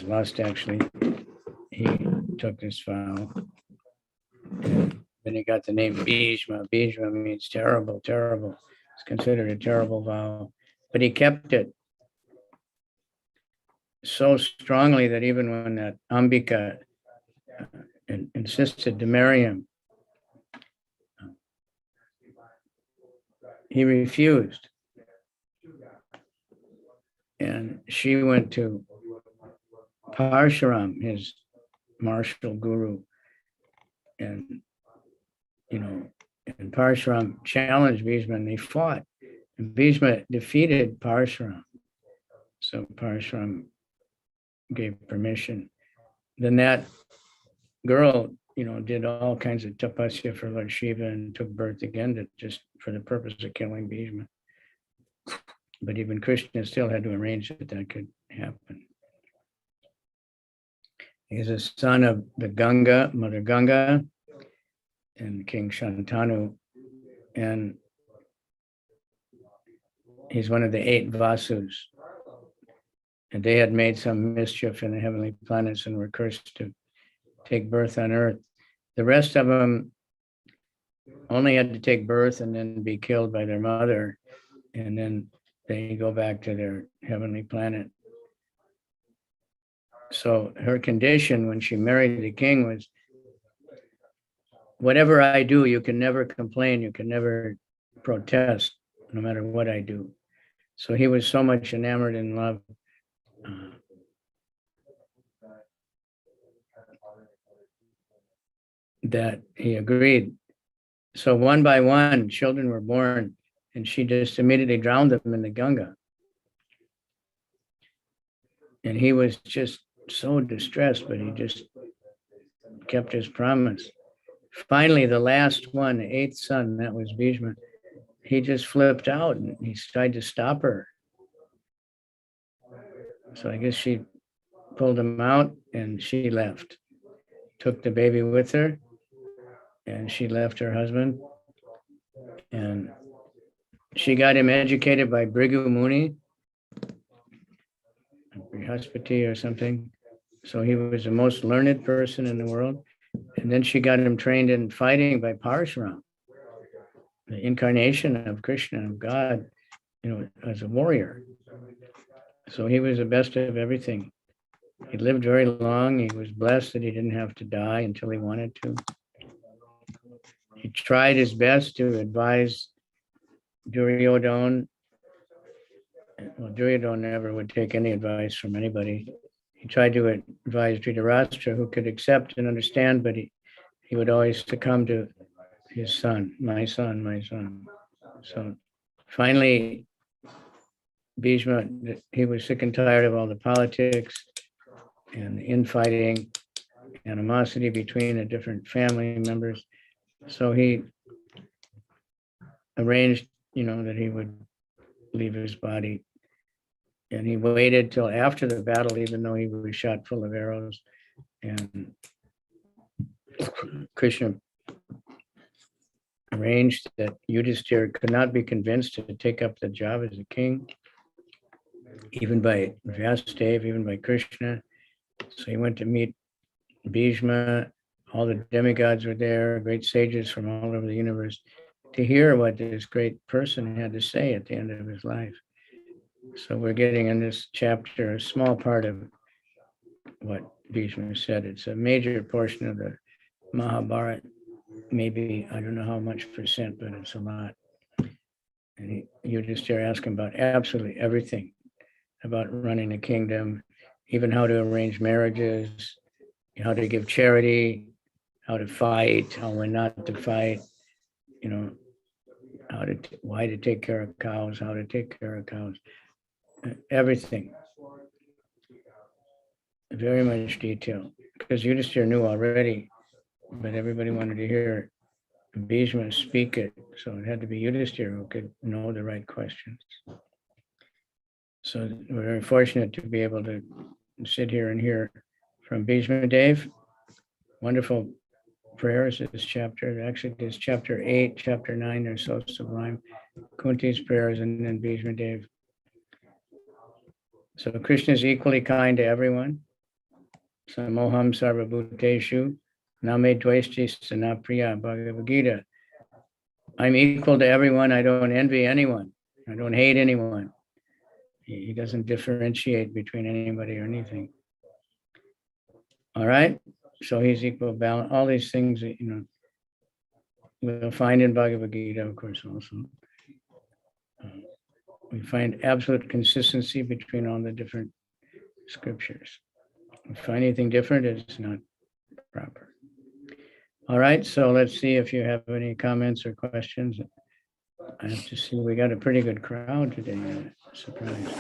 lust actually, he took this vow. And then he got the name Bhishma. Bhishma means terrible, terrible. It's considered a terrible vow. But he kept it so strongly that even when that Ambika insisted to marry him, he refused. And she went to Parshuram, his martial guru, and and Parshuram challenged Bhishma and they fought. And Bhishma defeated Parshuram. So Parshuram gave permission. Then that girl, did all kinds of tapasya for Lord Shiva and took birth again just for the purpose of killing Bhishma. But even Krishna still had to arrange that could happen. He's a son of the Ganga, Mother Ganga, and King Shantanu. And he's one of the 8 Vasus. And they had made some mischief in the heavenly planets and were cursed to take birth on earth. The rest of them only had to take birth and then be killed by their mother. And then they go back to their heavenly planet. So her condition when she married the king was, whatever I do, you can never complain, you can never protest, no matter what I do. So he was so much enamored in love that he agreed. So one by one, children were born, and she just immediately drowned them in the Ganga. And he was just so distressed, but he just kept his promise. Finally, the last one, the eighth son, that was Bhishma, he just flipped out and he tried to stop her. So I guess she pulled him out and she left, took the baby with her, and she left her husband. And she got him educated by Bhrigu Muni, Brihaspati or something. So he was the most learned person in the world. And then she got him trained in fighting by Parashuram, the incarnation of Krishna, of God, as a warrior. So he was the best of everything. He lived very long. He was blessed that he didn't have to die until he wanted to. He tried his best to advise Duryodhana. Well, Duryodhana never would take any advice from anybody. He tried to advise Dhritarashtra, who could accept and understand, but he would always succumb to his son, my son, my son. So finally, Bhishma, he was sick and tired of all the politics and the infighting, animosity between the different family members. So he arranged, that he would leave his body. And he waited till after the battle, even though he was shot full of arrows. And Krishna arranged that Yudhishthira could not be convinced to take up the job as a king, even by Vyasadeva, even by Krishna. So he went to meet Bhishma. All the demigods were there, great sages from all over the universe, to hear what this great person had to say at the end of his life. So we're getting in this chapter a small part of what Bhishma said. It's a major portion of the Mahabharata, maybe, I don't know how much percent, but it's a lot. And you just ask him about absolutely everything, about running a kingdom, even how to arrange marriages, how to give charity, how to fight, how when not to fight, why to take care of cows, how to take care of cows, everything. Very much detail, because Yudhishthira knew already, but everybody wanted to hear Bhishma speak it, so it had to be Yudhishthira who could know the right questions. So we're very fortunate to be able to sit here and hear from Bhishma Dev. Wonderful prayers, this chapter. Actually, this chapter 8, chapter 9, they're so sublime. Kunti's prayers and then Bhishma Dev. So Krishna is equally kind to everyone. Samoham sarvabhuteshu name dveshti sanapriya Bhagavad Gita. I'm equal to everyone. I don't envy anyone. I don't hate anyone. He doesn't differentiate between anybody or anything. All right. So he's equal balance. All these things that, we'll find in Bhagavad Gita, of course, also. We find absolute consistency between all the different scriptures. If we find anything different, it's not proper. All right, so let's see if you have any comments or questions. I have to see, we got a pretty good crowd today. I'm surprised.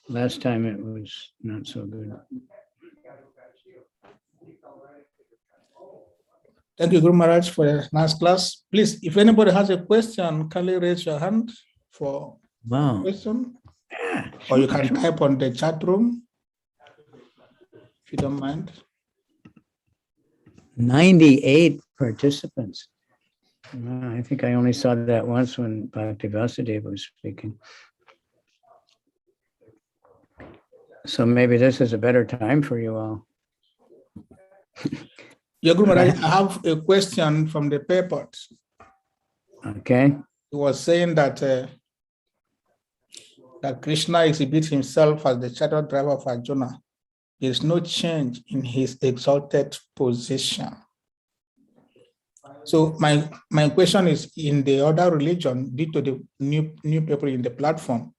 Last time it was not so good. Thank you, Guru Maharaj, for a nice class. Please, if anybody has a question, kindly raise your hand for a question. Yeah, Or you can type on the chat room, if you don't mind. 98 participants. Wow, I think I only saw that once when Bhakti Vasudeva was speaking. So maybe this is a better time for you all. Yeah, Guru Maharaj, I have a question from the purport. Okay. He was saying that that Krishna exhibits himself as the chariot driver of Arjuna. There is no change in his exalted position. So my question is, in the other religion, due to the new people in the platform,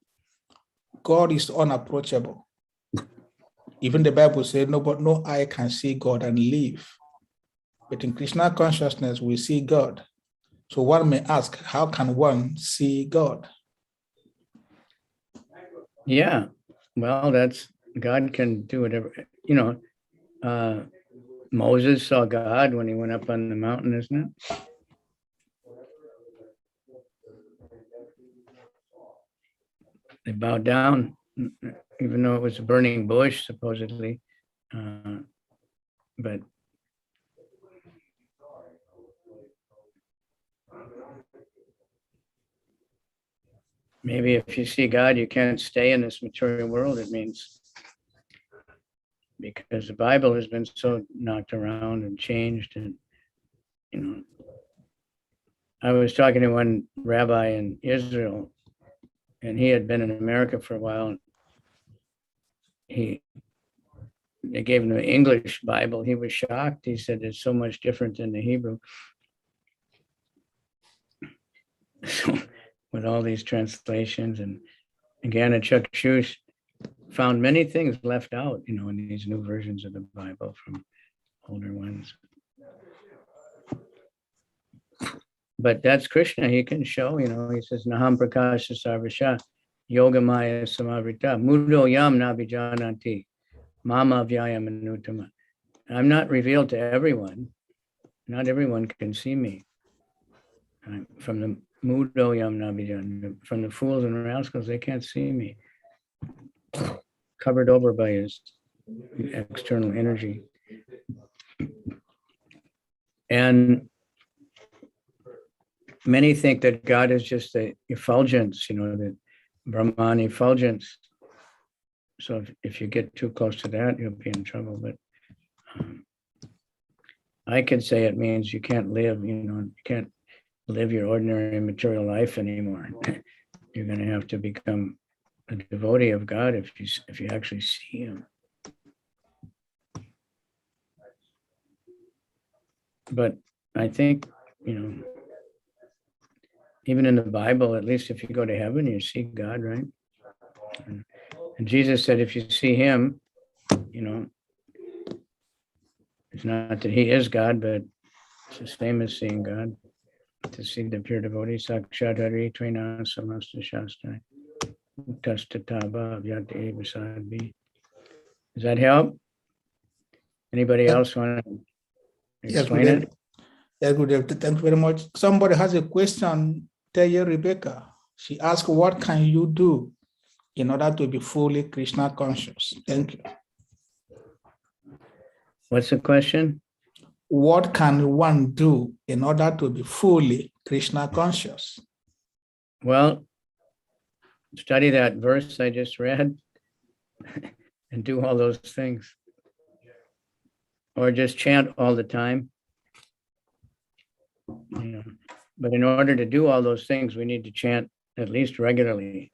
God is unapproachable. Even the Bible says, no eye can see God and live. but in Krishna consciousness, we see God. So one may ask, how can one see God? Yeah, well, that's, God can do whatever, Moses saw God when he went up on the mountain, isn't it? They bowed down, even though it was a burning bush, supposedly. But maybe if you see God, you can't stay in this material world, it means. Because the Bible has been so knocked around and changed. And, I was talking to one rabbi in Israel, and he had been in America for a while. They gave him the English Bible. He was shocked. He said, it's so much different than the Hebrew. So, with all these translations, and again, Chakshush found many things left out, in these new versions of the Bible from older ones. But that's Krishna. He can show, he says, Naham Prakasha Sarvasha, Yoga Maya Samavrita, Mudo Yam Nabijananti, Mama Vyayam Anutama. I'm not revealed to everyone. Not everyone can see me. From the Mudo Yam Nabijan, from the fools and rascals, they can't see me. Covered over by his external energy. And many think that God is just the effulgence, the Brahman effulgence. So if you get too close to that, you'll be in trouble. But I could say it means you can't live, you can't live your ordinary material life anymore. You're going to have to become a devotee of God if you actually see him. But I think, even in the Bible, at least if you go to heaven, you see God, right? And Jesus said, if you see him, it's not that he is God, but it's the same as seeing God. To see the pure devotee, Sakshat Hare Tvena Samasta Shastra, Tastataba Vyate Vasadbi. Does that help? Anybody else want to explain it? Yes, good day. Thank you very much. Somebody has a question, Taya Rebecca. She asked, what can you do in order to be fully Krishna conscious? Thank you. What's the question? What can one do in order to be fully Krishna conscious? Well, study that verse I just read and do all those things. Or just chant all the time. But in order to do all those things, we need to chant at least regularly,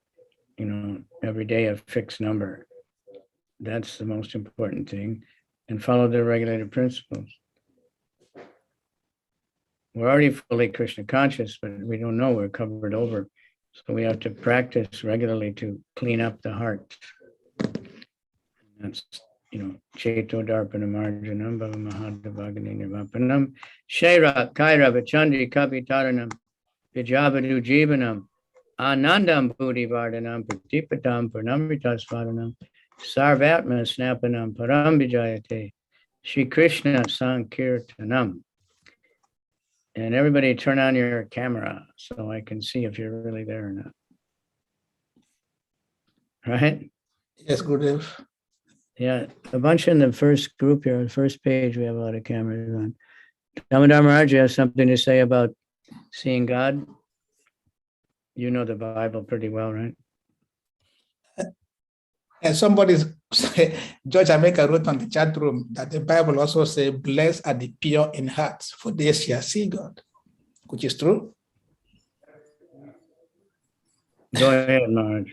every day a fixed number. That's the most important thing. And follow the regulated principles. We're already fully Krishna conscious, but we don't know we're covered over. So we have to practice regularly to clean up the heart. That's, Cheto Darpana Marjanam Bhava Mahadavagani Nirvapanam Shaira Kaira Vachandi Kapitaranam Vijavadu Jivanam Anandam Buddhi Vardhanam Pratipatam Pranamrita Svadanam Sarvatma Snapanam Param Vijayate Shri Krishna Sankirtanam. And everybody turn on your camera so I can see if you're really there or not. Right? Yes, Gurudev. Yeah, a bunch in the first group here, the first page, we have a lot of cameras on. Damodar Maharaj, you have something to say about seeing God? You know the Bible pretty well, right? And somebody, George America wrote on the chat room that the Bible also says, blessed are the pure in heart, for they shall see God, which is true. Go ahead, Maharaj.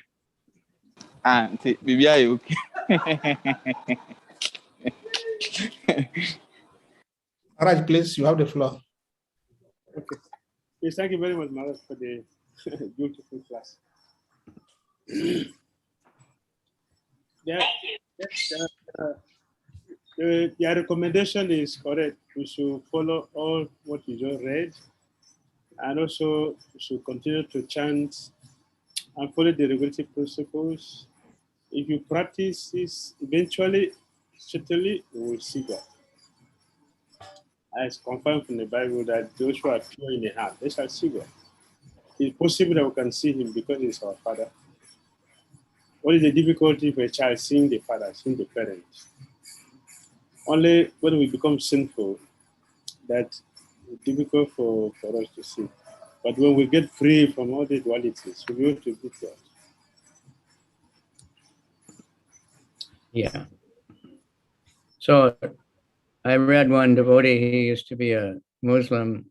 Maharaj, please, you have the floor. Okay. Yes, thank you very much, Maharaj, for the beautiful class. Your recommendation is correct. We should follow all what you just read, and also we should continue to chant and follow the regulative principles. If you practice this, eventually, certainly, you will see God. As confirmed from the Bible that those who are pure in the heart, they shall see God. It's possible that we can see Him because He's our Father. What is the difficulty for a child seeing the father, seeing the parents? Only when we become sinful that it's difficult for us to see. But when we get free from all the dualities, we'll be able to be God. Yeah. So I read one devotee, he used to be a Muslim,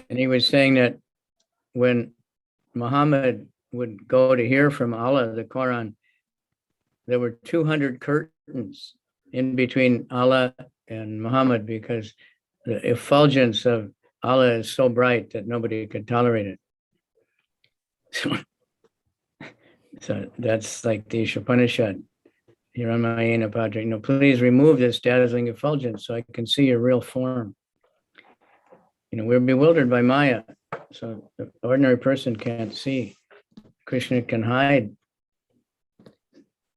and he was saying that when Muhammad would go to hear from Allah, the Quran, there were 200 curtains in between Allah and Muhammad because the effulgence of Allah is so bright that nobody could tolerate it. So that's like the Upanishad. Hiramayena Padre, please remove this dazzling effulgence so I can see your real form. We're bewildered by Maya, so the ordinary person can't see. Krishna can hide.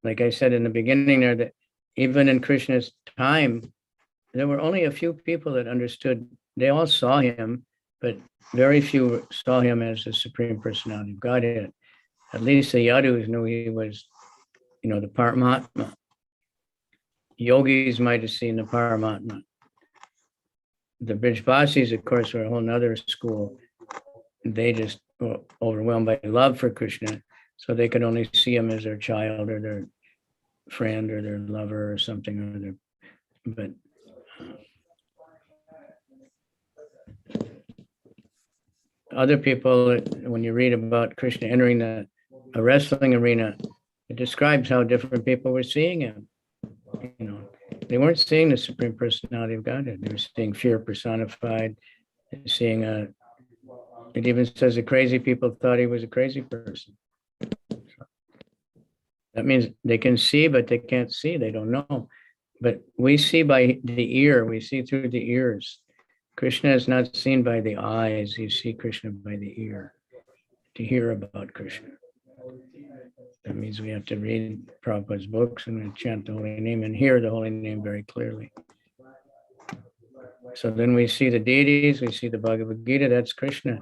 Like I said in the beginning there, that even in Krishna's time, there were only a few people that understood. They all saw him, but very few saw him as the Supreme Personality of Godhead. At least the Yadus knew he was, the Paramatma. Yogis might have seen the Paramatma. The Brijbasis, of course, were a whole nother school. They just were overwhelmed by love for Krishna, so they could only see him as their child or their friend or their lover or something or other. But other people, when you read about Krishna entering a wrestling arena, it describes how different people were seeing him. They weren't seeing the Supreme Personality of Godhead. They were seeing fear personified, seeing it even says the crazy people thought he was a crazy person. That means they can see, but they can't see. They don't know. But we see by the ear. We see through the ears. Krishna is not seen by the eyes. You see Krishna by the ear, to hear about Krishna. That means we have to read Prabhupada's books and chant the holy name and hear the holy name very clearly. So then we see the deities, we see the Bhagavad Gita, that's Krishna.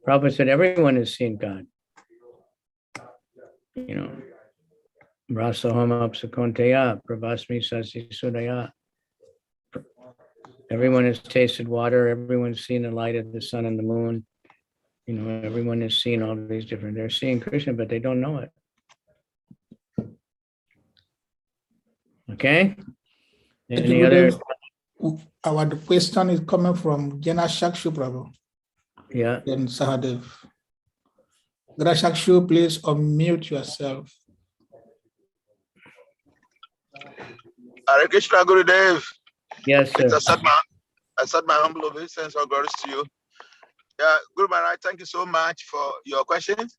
Prabhupada said everyone has seen God. Rasahoma Apsakonteya, Prabhasmi Sasi Sudaya. Everyone has tasted water, everyone's seen the light of the sun and the moon. Everyone has seen all these different, they're seeing Krishna, but they don't know it. Okay? Any other? Our question is coming from Jana Shakshu Prabhu. Yeah. Then Sahadev. Jana Shakshu, please unmute yourself. Hare Krishna, Gurudev. Yes, sir. I said my humble obeisance or glories to you. Yeah, Guru Maharaj, thank you so much for your questions.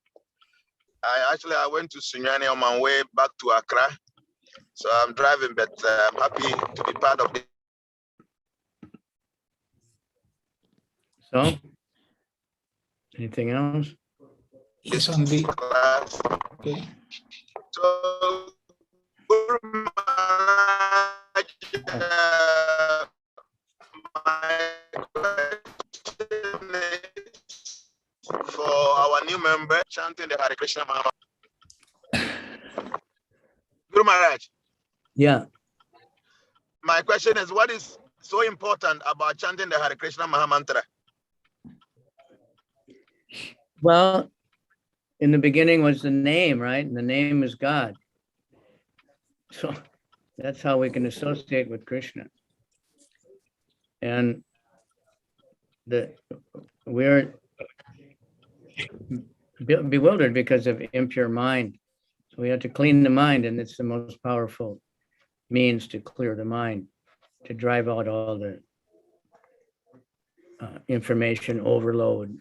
I went to Sunyani on my way back to Accra. So I'm driving, but I'm happy to be part of it. So, anything else? Yes, on the class. okay. So, Guru Maharaj, my question is for our new member chanting the Hare Krishna Maha. Guru Maharaj. Yeah. My question is, what is so important about chanting the Hare Krishna Maha Mantra? Well, in the beginning was the name, right? And the name is God. So that's how we can associate with Krishna. And we're bewildered because of impure mind. So we have to clean the mind, and it's the most powerful means to clear the mind, to drive out all the information overload.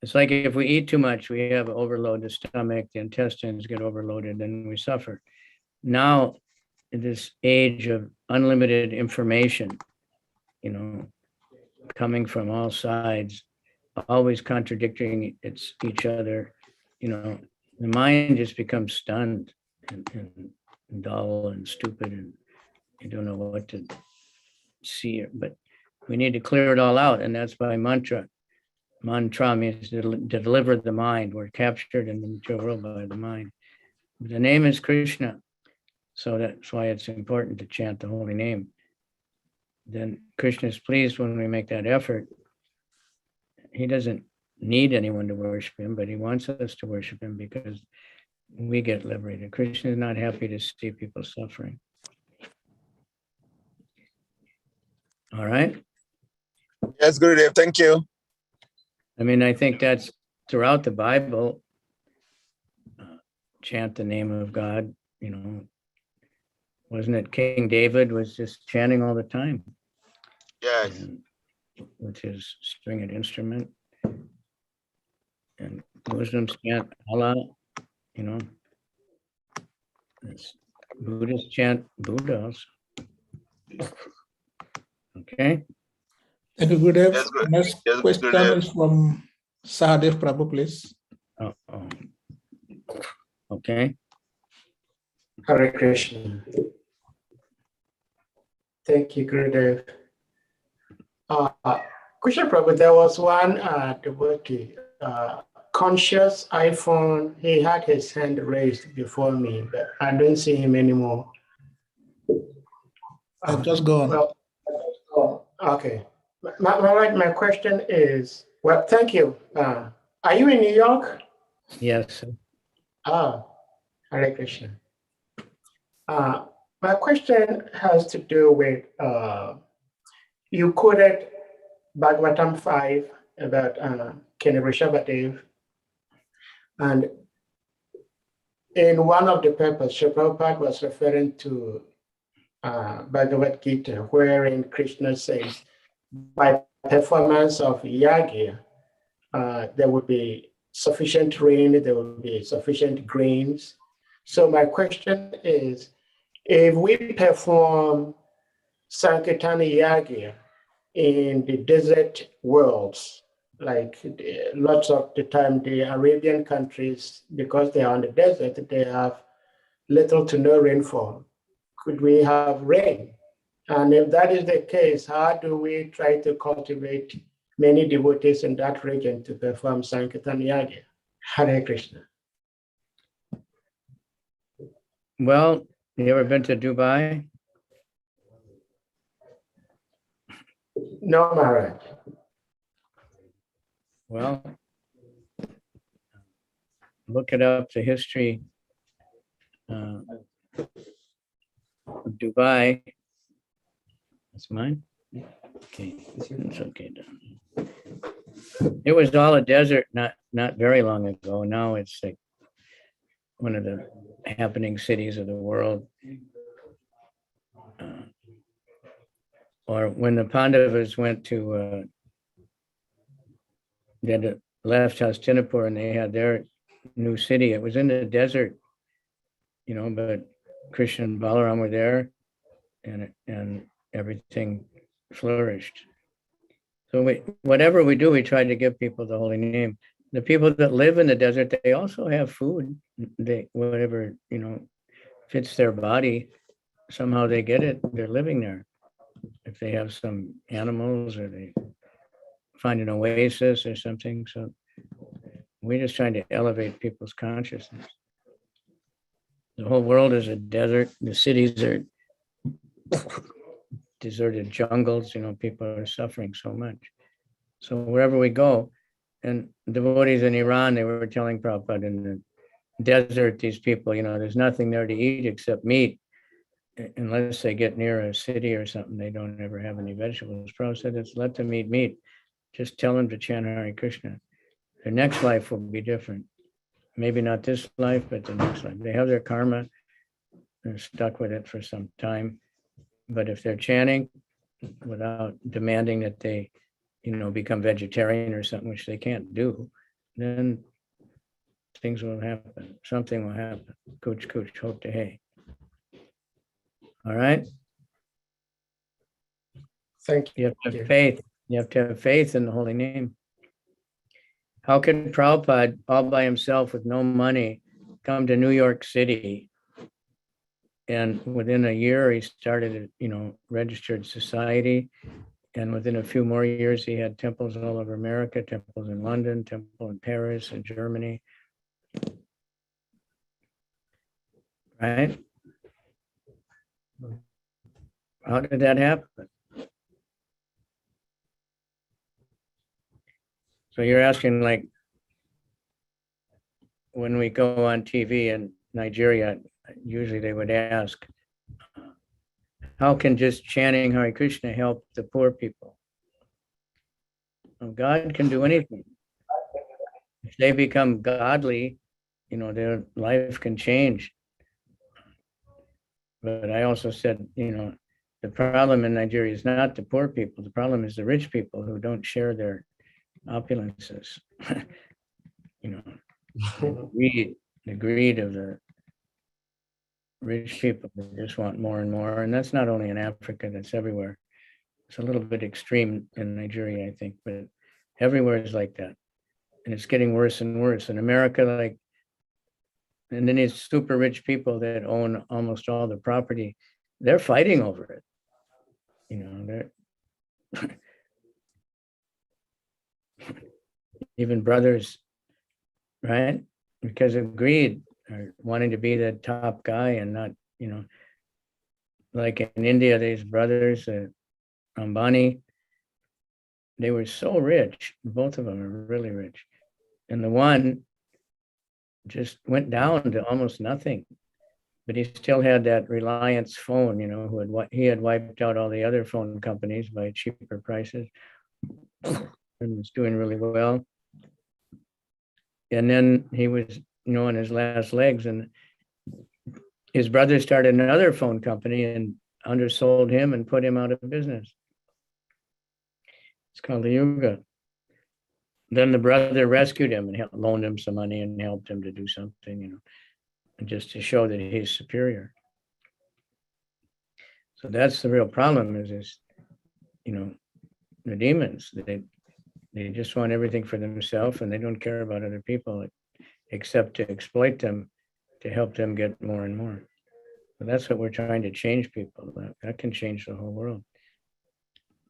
It's like if we eat too much, we have overload, the stomach, the intestines get overloaded, and we suffer. Now in this age of unlimited information, you know, coming from all sides, always contradicting each other, you know, the mind just becomes stunned and dull and stupid, and you don't know what to see. But we need to clear it all out, and that's by mantra. Mantra means to deliver the mind. We're captured in the material world by the mind. The name is Krishna, so that's why it's important to chant the holy name. Then Krishna is pleased when we make that effort. He doesn't need anyone to worship him, but he wants us to worship him because we get liberated. Krishna is not happy to see people suffering. All right. Yes, Gurudev, thank you. I mean, I think that's throughout the Bible. Chant the name of God, you know. Wasn't it King David was just chanting all the time? Yes. And with his stringed instrument. And Muslims chant Allah, you know. Buddhists chant Buddha also. Okay. Thank you, Gurudev. Yes, good. Next Yes, question Gurudev. is from Sahadev Prabhu, please. Oh. Okay. Hare Krishna. Thank you, Gurudev. Krishna Prabhu, there was one devotee, conscious iPhone. He had his hand raised before me, but I don't see him anymore. I've just gone. Well, okay. My question is, well, thank you. Are you in New York? Yes. Hare Krishna. My question has to do with, you quoted Bhagavatam 5 about King Rishabhadev. And in one of the papers, Srila Prabhupada was referring to Bhagavad Gita, wherein Krishna says, by performance of yagya, there will be sufficient rain, there will be sufficient grains. So my question is, if we perform Sankirtana yagya in the desert worlds, like lots of the time the Arabian countries, because they are on the desert, they have little to no rainfall. Could we have rain? And if that is the case, how do we try to cultivate many devotees in that region to perform Sankirtan Yagya? Hare Krishna. Well, you ever been to Dubai? No, Maharaj. Well, look it up, the history of Dubai. That's mine? Okay, it's okay. It was all a desert not very long ago. Now it's like one of the happening cities of the world. Or when the Pandavas went to, they had left Hastinapur and they had their new city. It was in the desert, you know, but Krishna and Balaram were there, and everything flourished. So whatever we do, we try to give people the holy name. The people that live in the desert, they also have food. Whatever, you know, fits their body, somehow they get it. They're living there. If they have some animals or they find an oasis or something. So we're just trying to elevate people's consciousness. The whole world is a desert. The cities are deserted jungles. You know, people are suffering so much. So wherever we go, and devotees in Iran, they were telling Prabhupada, in the desert, these people, you know, there's nothing there to eat except meat. Unless they get near a city or something, they don't ever have any vegetables. Prabhupada said, it's let them eat meat. Just tell them to chant Hare Krishna. Their next life will be different. Maybe not this life, but the next life. They have their karma. They're stuck with it for some time. But if they're chanting without demanding that they, you know, become vegetarian or something, which they can't do, then things will happen. Something will happen. Kuch kuch hote hai. All right. Thank You you. have to have faith. You have to have faith in the holy name. How could Prabhupada, all by himself with no money, come to New York City? And within a year, he started a, registered society. And within a few more years, he had temples all over America, temples in London, temple in Paris and Germany. Right? How did that happen? So you're asking, like, when we go on TV in Nigeria, usually they would ask, how can just chanting Hare Krishna help the poor people? Well, God can do anything. If they become godly, their life can change. But I also said, the problem in Nigeria is not the poor people. The problem is the rich people who don't share their opulences. The greed of the rich people. They just want more and more. And that's not only in Africa, that's everywhere. It's a little bit extreme in Nigeria, I think, but everywhere is like that. And it's getting worse and worse. In America, and then these super rich people that own almost all the property, they're fighting over it. They're even brothers, right? Because of greed, or wanting to be the top guy and not, like in India, these brothers, Ambani, they were so rich. Both of them are really rich. And the one just went down to almost nothing, but he still had that Reliance phone, he had wiped out all the other phone companies by cheaper prices and was doing really well. And then he was, on his last legs, and his brother started another phone company and undersold him and put him out of business. It's called the Yuga. Then the brother rescued him and loaned him some money and helped him to do something, and just to show that he's superior. So that's the real problem is the demons. They just want everything for themselves, and they don't care about other people except to exploit them, to help them get more and more. So that's what we're trying to change people. That can change the whole world.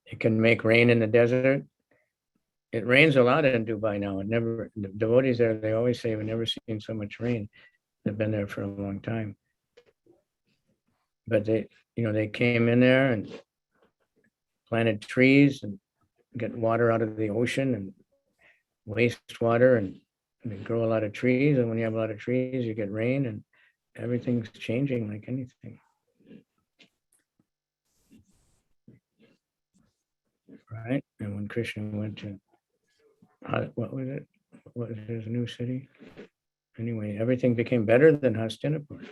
It can make rain in the desert. It rains a lot in Dubai now. The devotees there, they always say, we've never seen so much rain. They've been there for a long time. But they came in there and planted trees and get water out of the ocean and wastewater, and they grow a lot of trees. And when you have a lot of trees, you get rain, and everything's changing like anything. Right? And when Krishna went to, what was it? What was his new city? Anyway, everything became better than Hastinapur.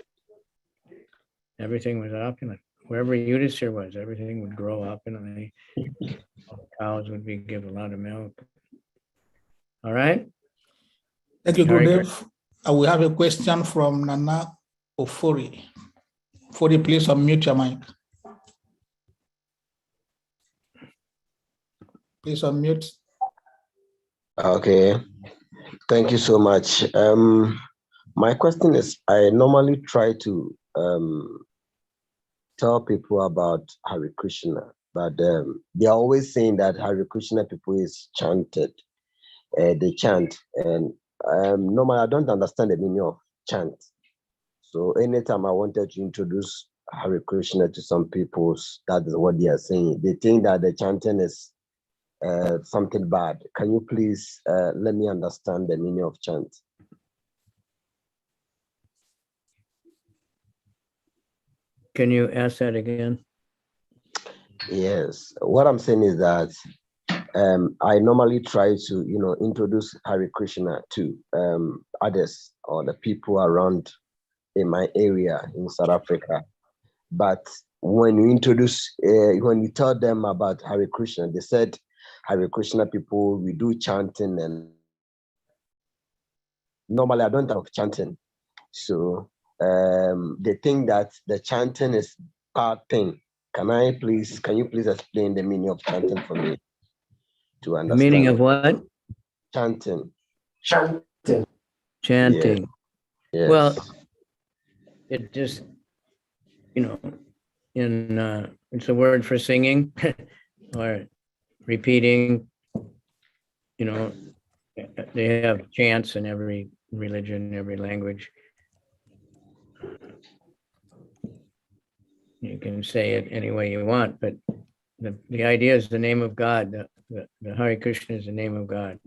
Everything was opulent. Wherever Yudhishthira was, everything would grow opulently. Cows would give a lot of milk. All right? Thank you, Very Gurudev. We have a question from Nana Ofori. Ofori, please unmute your mic. Please unmute. Okay. Thank you so much. My question is, I normally try to tell people about Hare Krishna, but they are always saying that Hare Krishna people is chanted. They chant, and normally I don't understand the meaning of chant. So anytime I wanted to introduce Hare Krishna to some people, that is what they are saying. They think that the chanting is something bad. Can you please let me understand the meaning of chant? Can you ask that again? Yes. What I'm saying is that I normally try to, introduce Hare Krishna to others or the people around in my area in South Africa. But when you introduce, when you tell them about Hare Krishna, they said, Hare Krishna people, we do chanting, and normally I don't have chanting. So they think that the chanting is part thing. Can you please explain the meaning of chanting for me to The understand? meaning of what? Chanting. Chanting. Chanting. Yes. Well, it just, it's a word for singing or repeating. They have chants in every religion, every language. You can say it any way you want, but the idea is the name of God. The Hare Krishna is the name of God.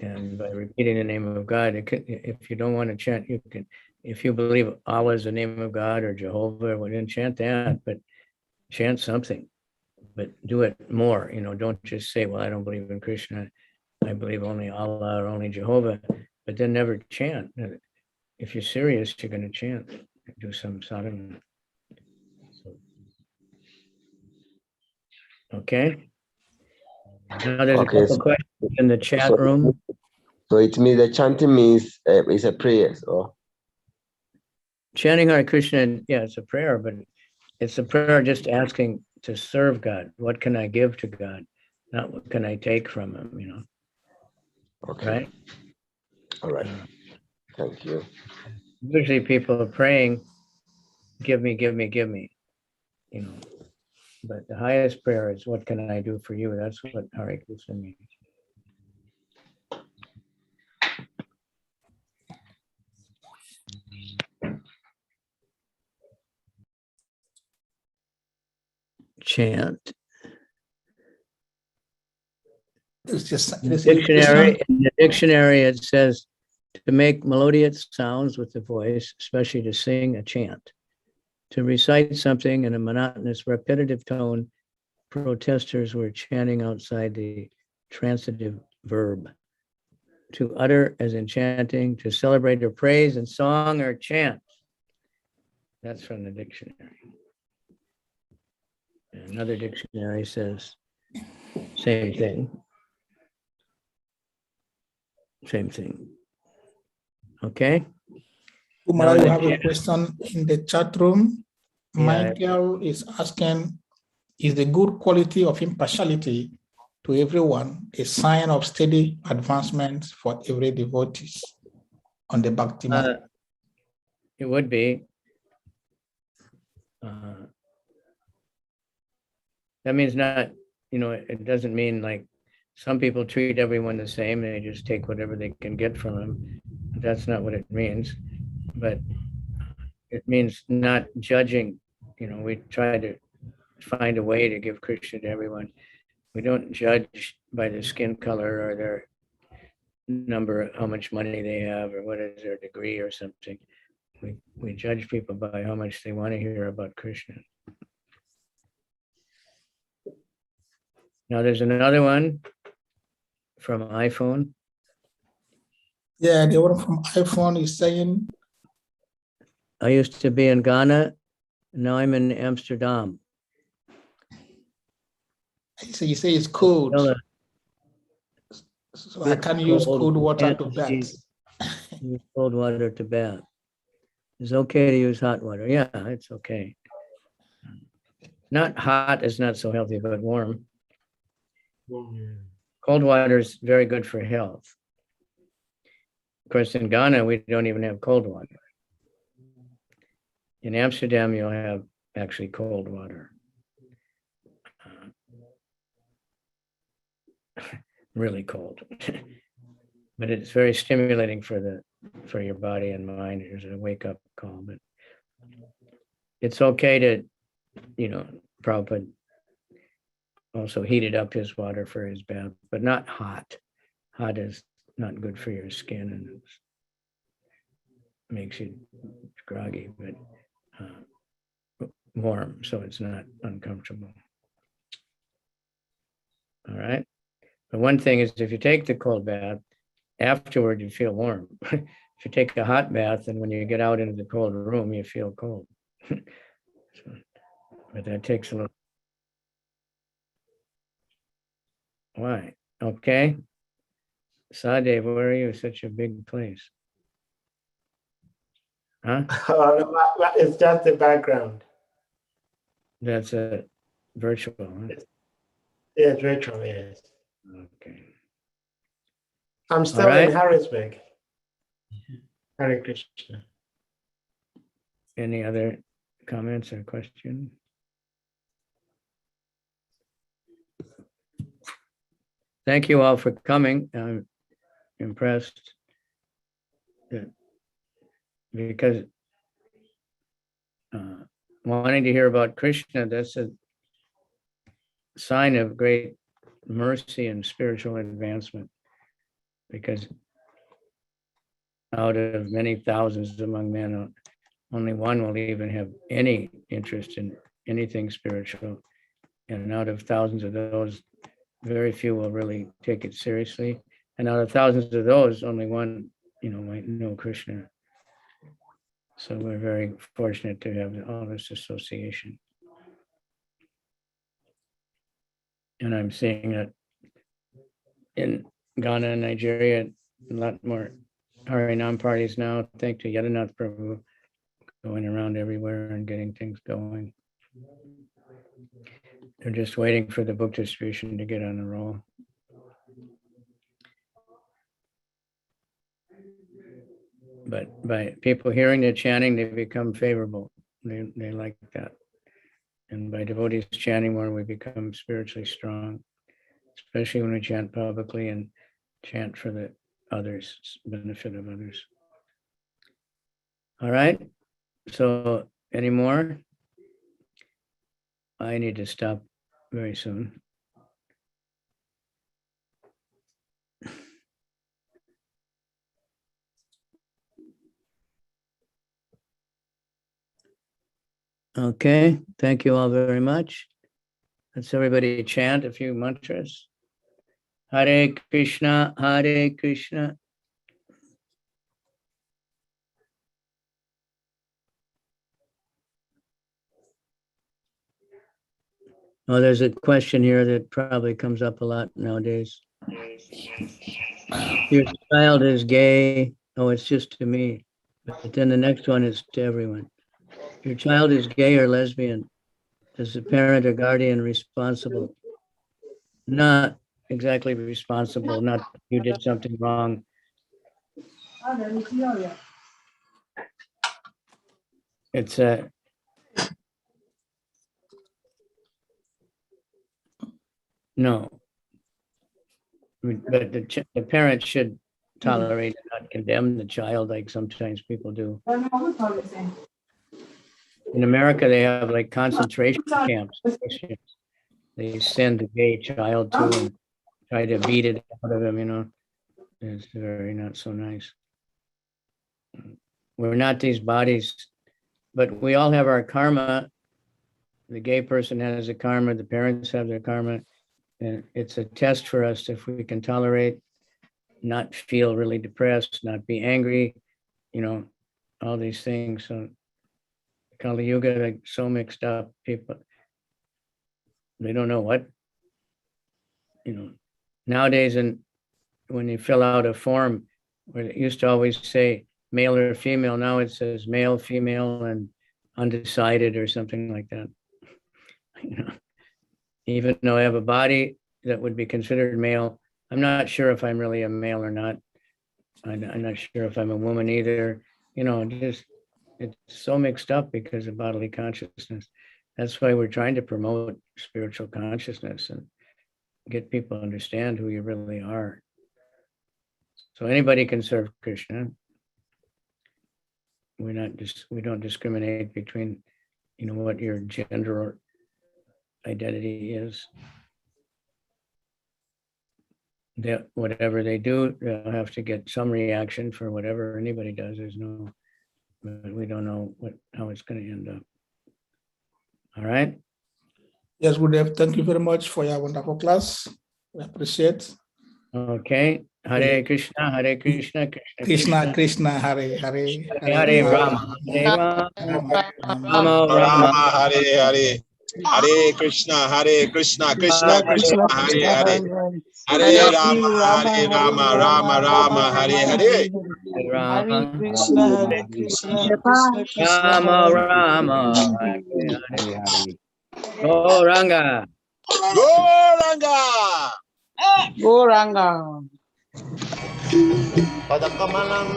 And by repeating the name of God, if you don't want to chant, you can. If you believe Allah is the name of God or Jehovah, well, then chant that, but chant something. But do it more. Don't just say, well, I don't believe in Krishna. I believe only Allah or only Jehovah, but then never chant. If you're serious, you're going to chant. Do some sadhana. Okay. Now there's a couple questions in the chat room. So it means the chanting means it's a prayer. So Chanting Hare Krishna, yeah, it's a prayer, but it's a prayer just asking to serve God. What can I give to God? Not what can I take from him, okay. Right? All right. Thank you. Usually people are praying, give me, give me, give me, But the highest prayer is, what can I do for you? That's what Hare Krishna means. Chant. It's just In the dictionary, it says to make melodious sounds with the voice, especially to sing a chant, to recite something in a monotonous, repetitive tone. Protesters were chanting outside the transitive verb. To utter as in chanting, to celebrate or praise in song or chant. That's from the dictionary. Another dictionary says same thing. Same thing. Okay. Kumara, you have a question in the chat room. Yeah. Michael is asking, is the good quality of impartiality to everyone a sign of steady advancement for every devotee on the bhakti mark? It would be. That means not, it doesn't mean like some people treat everyone the same. They just take whatever they can get from them. That's not what it means. But it means not judging. We try to find a way to give Krishna to everyone. We don't judge by their skin color or their number, how much money they have, or what is their degree or something. We judge people by how much they want to hear about Krishna. Now there's another one from iPhone. Yeah, the one from iPhone is saying, I used to be in Ghana, now I'm in Amsterdam. you say it's cold. So I can use cold water to bath. Use cold water to bath. It's okay to use hot water. Yeah, it's okay. Not hot is not so healthy, but warm. Cold water is very good for health. Of course, in Ghana, we don't even have cold water. In Amsterdam, you'll have actually cold water. Really cold. But it's very stimulating for your body and mind. There's a wake-up call. But it's okay to, Prabhupada also heated up his water for his bath, but not hot. Hot is not good for your skin and makes you groggy, but warm, so it's not uncomfortable. All right. But one thing is, if you take the cold bath, afterward you feel warm. If you take a hot bath and when you get out into the cold room, you feel cold. But that takes a little. Why? Okay. Sadev, where are you? Such a big place. Huh? It's just the background. That's a virtual, huh? Yes, virtual, yes. Okay. I'm still right. in Harrisburg. Hare Krishna. Any other comments or questions? Thank you all for coming. I'm impressed that because wanting to hear about Krishna, that's a sign of great mercy and spiritual advancement, because out of many thousands among men, only one will even have any interest in anything spiritual. And out of thousands of those, very few will really take it seriously. And out of thousands of those, only one, might know Krishna. So we're very fortunate to have all this association. And I'm seeing that in Ghana and Nigeria, a lot more Harinam parties now, thanks to Yadinath Prabhu, going around everywhere and getting things going. They're just waiting for the book distribution to get on the roll. But by people hearing the chanting, they become favorable. They like that. And by devotees chanting more, we become spiritually strong, especially when we chant publicly and chant for the others, benefit of others. All right. So any more? I need to stop very soon. Okay, thank you all very much. Let's everybody chant a few mantras. Hare Krishna, Hare Krishna. Oh, there's a question here that probably comes up a lot nowadays. Your child is gay. Oh, it's just to me. But then the next one is to everyone. Your child is gay or lesbian. Is the parent or guardian responsible? Not exactly responsible, not you did something wrong. It's a no. But the parent should tolerate and not condemn the child like sometimes people do. In America, they have like concentration camps. They send a gay child to and try to beat it out of him, It's very not so nice. We're not these bodies, but we all have our karma. The gay person has a karma, the parents have their karma. And it's a test for us if we can tolerate, not feel really depressed, not be angry, all these things. So Kali Yuga, like so mixed up, people, they don't know what, nowadays, and when you fill out a form, where it used to always say male or female, now it says male, female, and undecided or something like that. Even though I have a body that would be considered male, I'm not sure if I'm really a male or not. I'm not sure if I'm a woman either. It's so mixed up because of bodily consciousness. That's why we're trying to promote spiritual consciousness and get people to understand who you really are. So anybody can serve Krishna. We don't discriminate between, what your gender or identity is. That whatever they do, they'll have to get some reaction for whatever anybody does. But we don't know how it's going to end up. All right. Yes, Gurudev, thank you very much for your wonderful class. We appreciate. Okay. Hare Krishna, Hare Krishna, Krishna Krishna, Hare Hare, Hare Rama, Hare Rama, Rama. Rama. Hare Hare. Hare Krishna, Krishna Krishna, Hare Hare. Hare Rama, Rama Rama, Hare Hare. Rama, Krishna, Krishna Krishna, Rama Rama, Hare Hare. Goranga. Goranga. Goranga. Padakamalam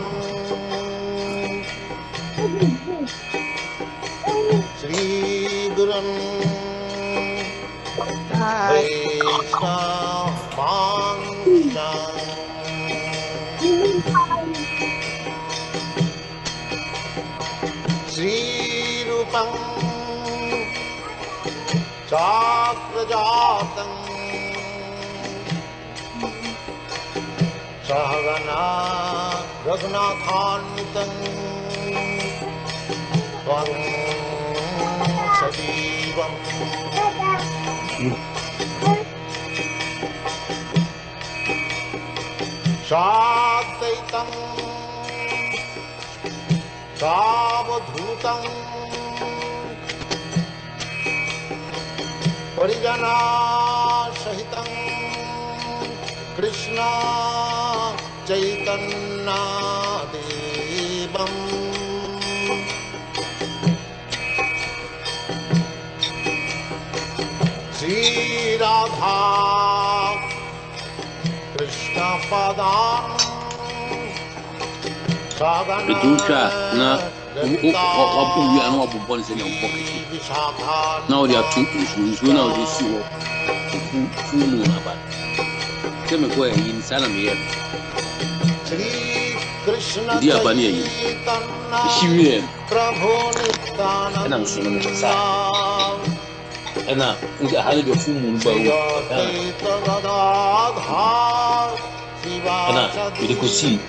Sri Gurum Vaishnavamsha Sri Rupam Chakrajatam Sahagana Raghunathanvitam Tvam Sadivam Shadvaitam Savadhutam Parijana Sahitam Krishna Chaitanya Devam Sri Radha Krishna Padam Petucha na wabu ya no wabu bon se nyam pocket. Now they are two issues. We now they see what full moon about. Tell me go in Salam here. Sri Krishna Dia bani yi. Shiwe. Ena nsino me sa. Ena ngi hali be full moon ba wo. Ena we ko see.